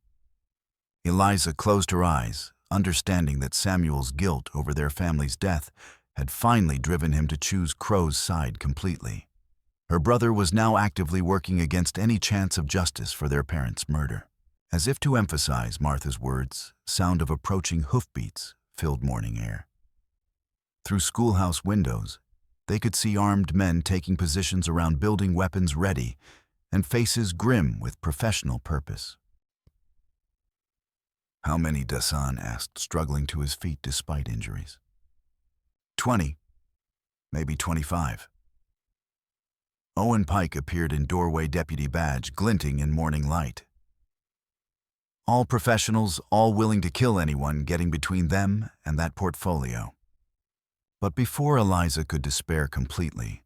Eliza closed her eyes, understanding that Samuel's guilt over their family's death had finally driven him to choose Crow's side completely. Her brother was now actively working against any chance of justice for their parents' murder. As if to emphasize Martha's words, sound of approaching hoofbeats filled morning air. Through schoolhouse windows, they could see armed men taking positions around building, weapons ready, and faces grim with professional purpose. "How many?" Dasan asked, struggling to his feet despite injuries. 20, maybe 25. Owen Pike appeared in doorway, deputy badge glinting in morning light. All professionals, all willing to kill anyone getting between them and that portfolio. But before Eliza could despair completely,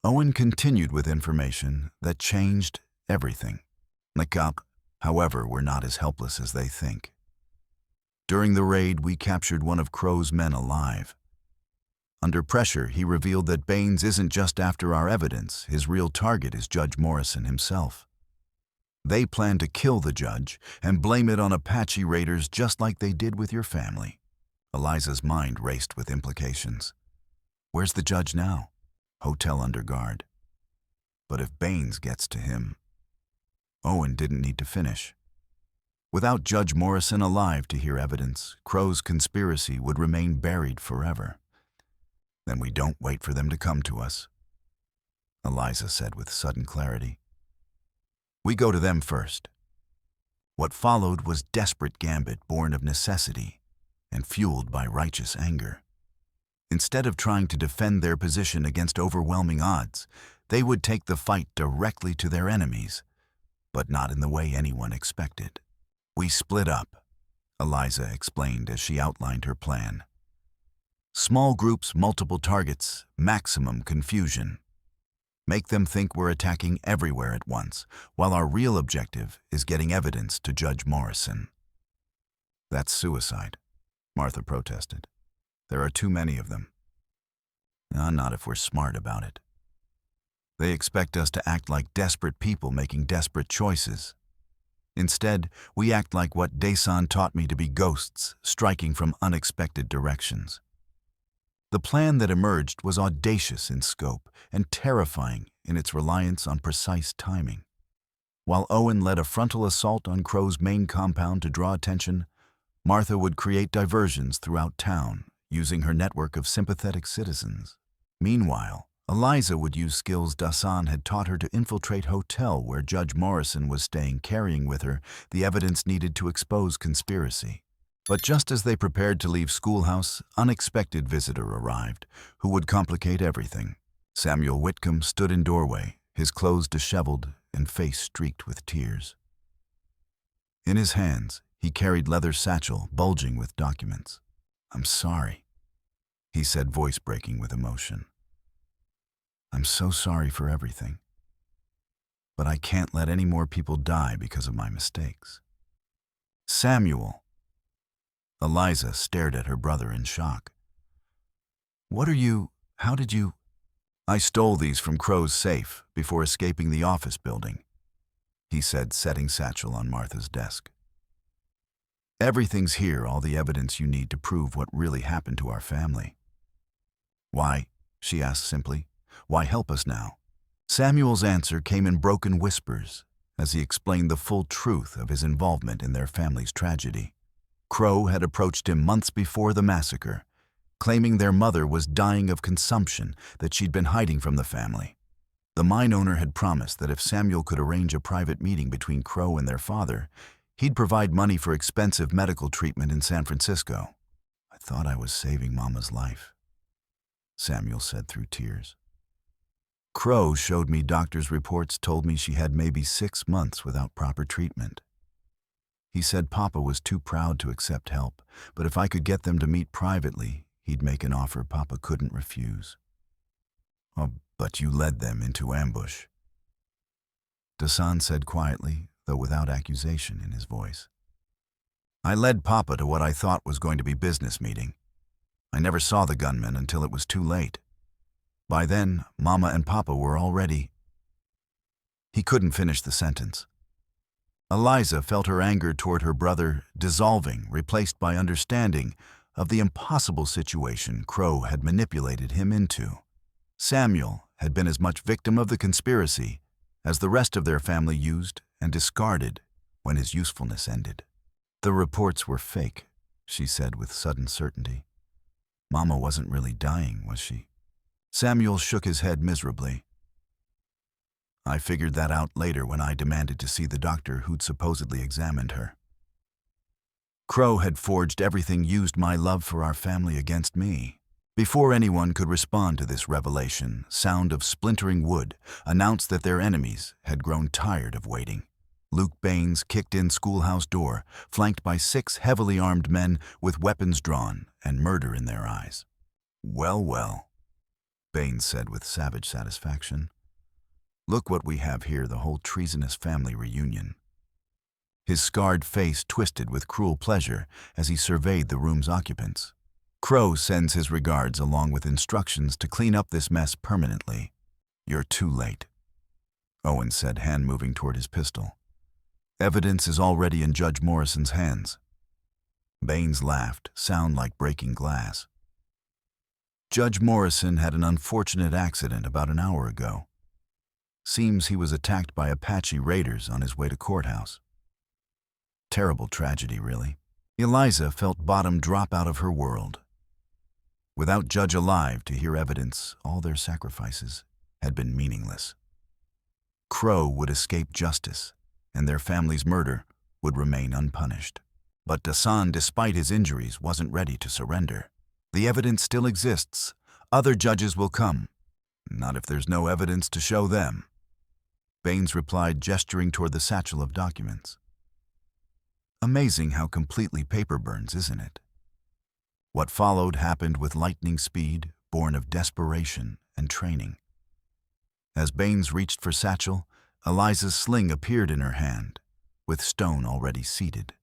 Owen continued with information that changed everything. The cop, however, were not as helpless as they think. "During the raid, we captured one of Crow's men alive. Under pressure, he revealed that Baines isn't just after our evidence. His real target is Judge Morrison himself. They plan to kill the judge and blame it on Apache raiders just like they did with your family." Eliza's mind raced with implications. Where's the judge now? Hotel under guard. But if Baines gets to him... Owen didn't need to finish. Without Judge Morrison alive to hear evidence, Crow's conspiracy would remain buried forever. "Then we don't wait for them to come to us," Eliza said with sudden clarity. "We go to them first." What followed was desperate gambit born of necessity and fueled by righteous anger. Instead of trying to defend their position against overwhelming odds, they would take the fight directly to their enemies, but not in the way anyone expected. "We split up," Eliza explained as she outlined her plan. "Small groups, multiple targets, maximum confusion. Make them think we're attacking everywhere at once, while our real objective is getting evidence to Judge Morrison." That's suicide, Martha protested. There are too many of them. Not if we're smart about it. They expect us to act like desperate people making desperate choices. Instead, we act like what Dasan taught me to be ghosts, striking from unexpected directions. The plan that emerged was audacious in scope and terrifying in its reliance on precise timing. While Owen led a frontal assault on Crow's main compound to draw attention, Martha would create diversions throughout town, using her network of sympathetic citizens. Meanwhile, Eliza would use skills Dasan had taught her to infiltrate a hotel where Judge Morrison was staying, carrying with her the evidence needed to expose conspiracy. But just as they prepared to leave schoolhouse, unexpected visitor arrived, who would complicate everything. Samuel Whitcomb stood in doorway, his clothes disheveled and face streaked with tears. In his hands, he carried leather satchel bulging with documents. "I'm sorry," he said, voice breaking with emotion. "I'm so sorry for everything. But I can't let any more people die because of my mistakes." "Samuel!" Eliza stared at her brother in shock. How did you? "I stole these from Crow's safe before escaping the office building," he said, setting satchel on Martha's desk. "Everything's here, all the evidence you need to prove what really happened to our family." "Why?" she asked simply. "Why help us now?" Samuel's answer came in broken whispers as he explained the full truth of his involvement in their family's tragedy. Crow had approached him months before the massacre, claiming their mother was dying of consumption that she'd been hiding from the family. The mine owner had promised that if Samuel could arrange a private meeting between Crow and their father, he'd provide money for expensive medical treatment in San Francisco. "I thought I was saving Mama's life," Samuel said through tears. "Crow showed me doctor's reports, told me she had maybe 6 months without proper treatment. He said Papa was too proud to accept help, but if I could get them to meet privately, he'd make an offer Papa couldn't refuse." "Oh, but you led them into ambush," Dasan said quietly, though without accusation in his voice. "I led Papa to what I thought was going to be business meeting. I never saw the gunmen until it was too late. By then, Mama and Papa were already—" He couldn't finish the sentence. Eliza felt her anger toward her brother dissolving, replaced by understanding of the impossible situation Crow had manipulated him into. Samuel had been as much victim of the conspiracy as the rest of their family, used and discarded when his usefulness ended. "The reports were fake," she said with sudden certainty. "Mama wasn't really dying, was she?" Samuel shook his head miserably. "I figured that out later when I demanded to see the doctor who'd supposedly examined her. Crow had forged everything, used my love for our family against me." Before anyone could respond to this revelation, sound of splintering wood announced that their enemies had grown tired of waiting. Luke Baines kicked in schoolhouse door, flanked by 6 heavily armed men with weapons drawn and murder in their eyes. "Well, well," Baines said with savage satisfaction. "Look what we have here, the whole treasonous family reunion." His scarred face twisted with cruel pleasure as he surveyed the room's occupants. "Crow sends his regards along with instructions to clean up this mess permanently." "You're too late," Owen said, hand moving toward his pistol. "Evidence is already in Judge Morrison's hands." Baines laughed, sound like breaking glass. "Judge Morrison had an unfortunate accident about an hour ago. Seems he was attacked by Apache raiders on his way to courthouse. Terrible tragedy, really." Eliza felt bottom drop out of her world. Without Judge alive to hear evidence, all their sacrifices had been meaningless. Crow would escape justice, and their family's murder would remain unpunished. But Dasan, despite his injuries, wasn't ready to surrender. "The evidence still exists. Other judges will come." "Not if there's no evidence to show them," Baines replied, gesturing toward the satchel of documents. Amazing how completely paper burns, isn't it? What followed happened with lightning speed, born of desperation and training. As Baines reached for satchel, Eliza's sling appeared in her hand, with Stone already seated.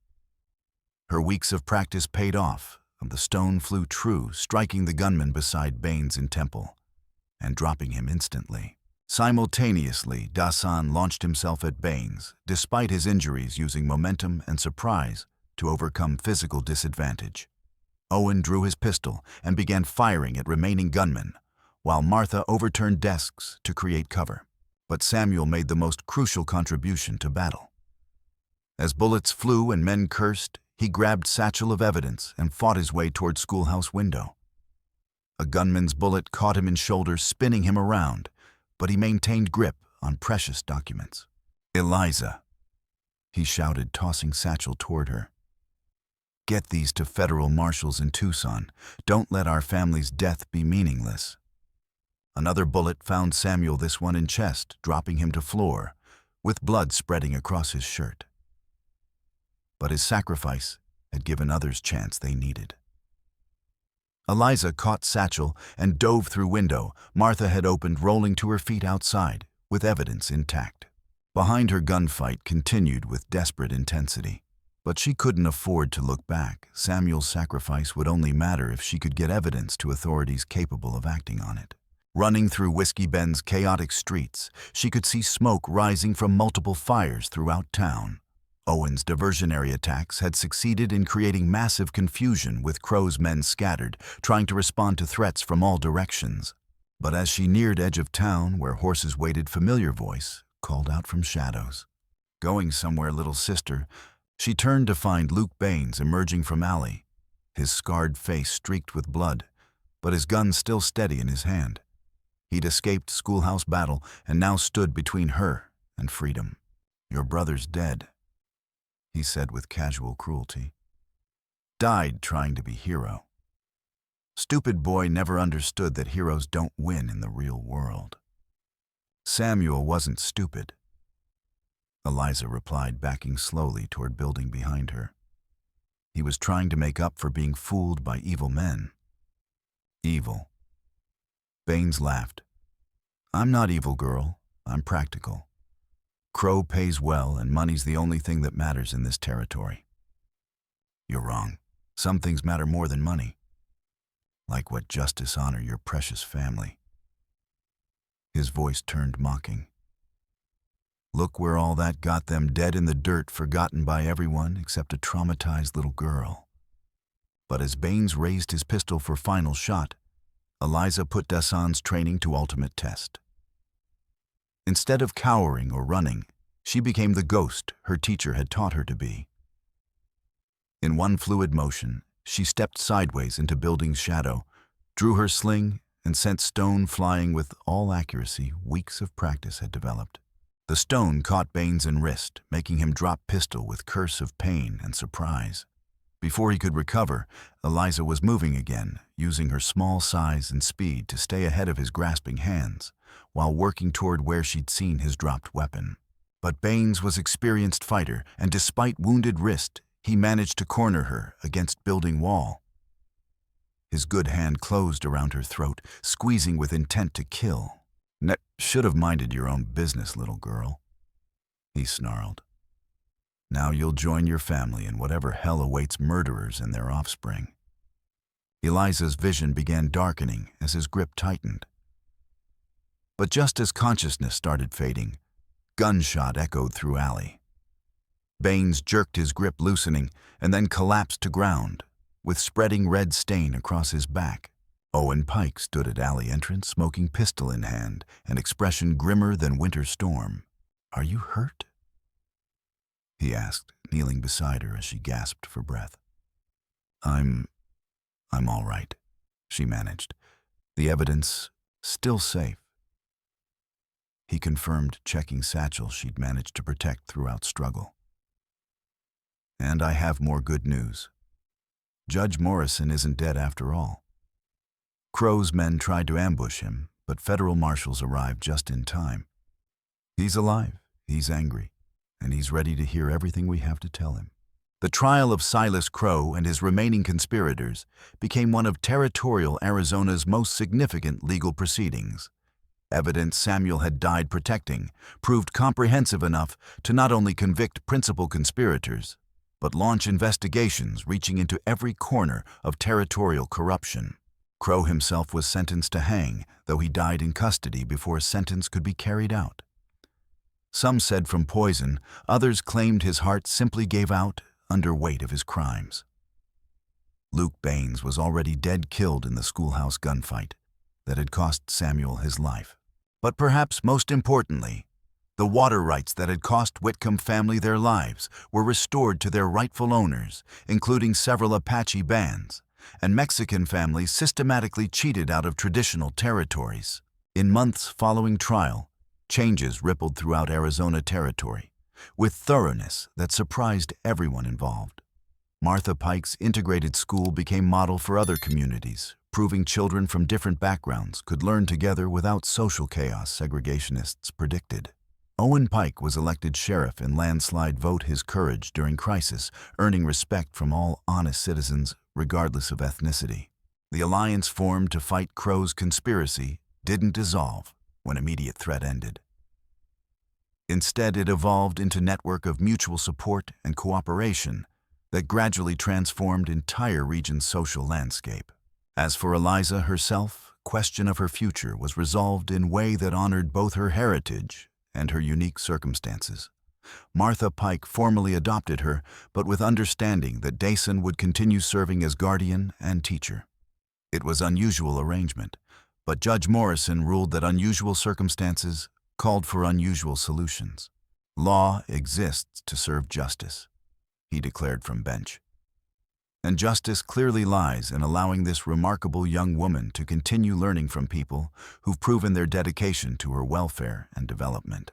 Her weeks of practice paid off, and the stone flew true, striking the gunman beside Baines in temple, and dropping him instantly. Simultaneously, Dasan launched himself at Baines, despite his injuries, using momentum and surprise to overcome physical disadvantage. Owen drew his pistol and began firing at remaining gunmen, while Martha overturned desks to create cover. But Samuel made the most crucial contribution to battle. As bullets flew and men cursed, he grabbed satchel of evidence and fought his way toward schoolhouse window. A gunman's bullet caught him in shoulder, spinning him around, but he maintained grip on precious documents. "Eliza," he shouted, tossing satchel toward her. "Get these to federal marshals in Tucson. Don't let our family's death be meaningless." Another bullet found Samuel, this one in chest, dropping him to floor, with blood spreading across his shirt. But his sacrifice had given others chance they needed. Eliza caught satchel and dove through window Martha had opened, rolling to her feet outside, with evidence intact. Behind her, gunfight continued with desperate intensity. But she couldn't afford to look back. Samuel's sacrifice would only matter if she could get evidence to authorities capable of acting on it. Running through Whiskey Bend's chaotic streets, she could see smoke rising from multiple fires throughout town. Owen's diversionary attacks had succeeded in creating massive confusion, with Crow's men scattered, trying to respond to threats from all directions. But as she neared edge of town, where horses waited, familiar voice called out from shadows. "Going somewhere, little sister?" She turned to find Luke Baines emerging from alley, his scarred face streaked with blood, but his gun still steady in his hand. He'd escaped schoolhouse battle and now stood between her and freedom. "Your brother's dead," he said with casual cruelty. "Died trying to be hero. Stupid boy never understood that heroes don't win in the real world." "Samuel wasn't stupid," Eliza replied, backing slowly toward building behind her. "He was trying to make up for being fooled by evil men." "Evil?" Baines laughed. "I'm not evil, girl. I'm practical. Crow pays well, and money's the only thing that matters in this territory." "You're wrong. Some things matter more than money. Like what justice, honor, your precious family." His voice turned mocking. "Look where all that got them, dead in the dirt, forgotten by everyone except a traumatized little girl." But as Baines raised his pistol for final shot, Eliza put Dasan's training to ultimate test. Instead of cowering or running, she became the ghost her teacher had taught her to be. In one fluid motion, she stepped sideways into building's shadow, drew her sling, and sent stone flying with all accuracy weeks of practice had developed. The stone caught Baines in wrist, making him drop pistol with curse of pain and surprise. Before he could recover, Eliza was moving again, using her small size and speed to stay ahead of his grasping hands, while working toward where she'd seen his dropped weapon. But Baines was an experienced fighter, and despite wounded wrist, he managed to corner her against building wall. His good hand closed around her throat, squeezing with intent to kill. "Should have minded your own business, little girl," he snarled. "Now you'll join your family in whatever hell awaits murderers and their offspring." Eliza's vision began darkening as his grip tightened. But just as consciousness started fading, gunshot echoed through alley. Baines jerked his grip, loosening, and then collapsed to ground, with spreading red stain across his back. Owen Pike stood at alley entrance, smoking pistol in hand, an expression grimmer than winter storm. "Are you hurt?" he asked, kneeling beside her as she gasped for breath. I'm all right," she managed. "The evidence still safe." He confirmed, checking satchel she'd managed to protect throughout struggle. "And I have more good news. Judge Morrison isn't dead after all. Crow's men tried to ambush him, but federal marshals arrived just in time. He's alive, he's angry, and he's ready to hear everything we have to tell him." The trial of Silas Crow and his remaining conspirators became one of territorial Arizona's most significant legal proceedings. Evidence Samuel had died protecting proved comprehensive enough to not only convict principal conspirators, but launch investigations reaching into every corner of territorial corruption. Crow himself was sentenced to hang, though he died in custody before a sentence could be carried out. Some said from poison, others claimed his heart simply gave out under weight of his crimes. Luke Baines was already dead, killed in the schoolhouse gunfight that had cost Samuel his life. But perhaps most importantly, the water rights that had cost Whitcomb family their lives were restored to their rightful owners, including several Apache bands, and Mexican families systematically cheated out of traditional territories. In months following trial, changes rippled throughout Arizona territory, with thoroughness that surprised everyone involved. Martha Pike's integrated school became model for other communities, proving children from different backgrounds could learn together without social chaos segregationists predicted. Owen Pike was elected sheriff in landslide vote, his courage during crisis, earning respect from all honest citizens, regardless of ethnicity. The alliance formed to fight Crow's conspiracy didn't dissolve when immediate threat ended. Instead, it evolved into a network of mutual support and cooperation that gradually transformed entire region's social landscape. As for Eliza herself, question of her future was resolved in a way that honored both her heritage and her unique circumstances. Martha Pike formally adopted her, but with understanding that Dasan would continue serving as guardian and teacher. It was an unusual arrangement, but Judge Morrison ruled that unusual circumstances called for unusual solutions. Law exists to serve justice, he declared from bench. And justice clearly lies in allowing this remarkable young woman to continue learning from people who've proven their dedication to her welfare and development.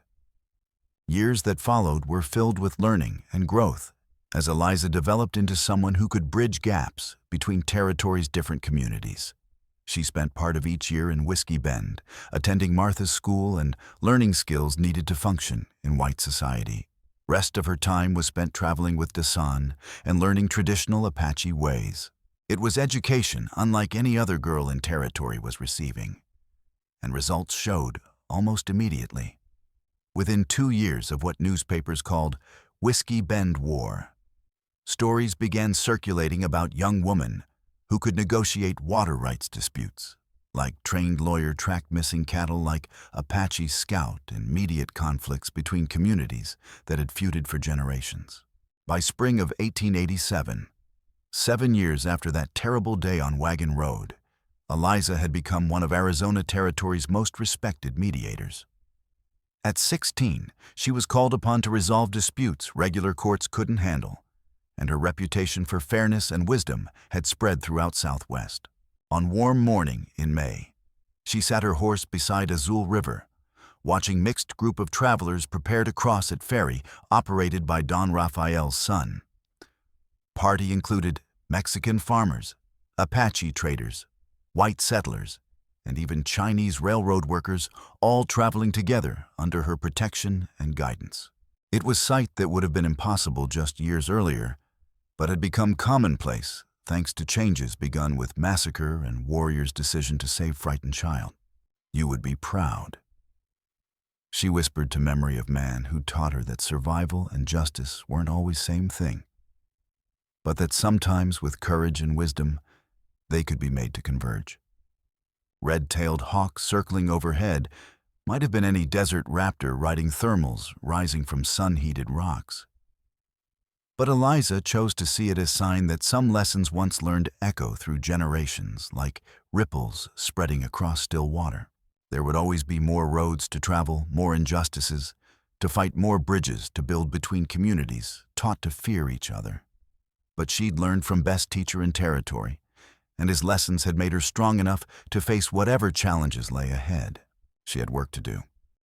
Years that followed were filled with learning and growth as Eliza developed into someone who could bridge gaps between territories' different communities. She spent part of each year in Whiskey Bend, attending Martha's school and learning skills needed to function in white society. Rest of her time was spent traveling with Dasan and learning traditional Apache ways. It was education unlike any other girl in territory was receiving, and results showed almost immediately. Within 2 years of what newspapers called Whiskey Bend War, stories began circulating about young women who could negotiate water rights disputes, like trained lawyer tracked missing cattle like Apache Scout, and immediate conflicts between communities that had feuded for generations. By spring of 1887, 7 years after that terrible day on Wagon Road, Eliza had become one of Arizona Territory's most respected mediators. At 16, she was called upon to resolve disputes regular courts couldn't handle, and her reputation for fairness and wisdom had spread throughout Southwest. On warm morning in May, she sat her horse beside Azul River, watching mixed group of travelers prepare to cross at ferry operated by Don Rafael's son. Party included Mexican farmers, Apache traders, white settlers, and even Chinese railroad workers, all traveling together under her protection and guidance. It was a sight that would have been impossible just years earlier, but had become commonplace thanks to changes begun with Massacre and Warrior's decision to save frightened child. You would be proud, she whispered to memory of man who taught her that survival and justice weren't always same thing, but that sometimes with courage and wisdom, they could be made to converge. Red-tailed hawk circling overhead might have been any desert raptor riding thermals rising from sun-heated rocks. But Eliza chose to see it as sign that some lessons once learned echo through generations, like ripples spreading across still water. There would always be more roads to travel, more injustices, to fight more bridges to build between communities, taught to fear each other. But she'd learned from best teacher in territory, and his lessons had made her strong enough to face whatever challenges lay ahead. She had work to do.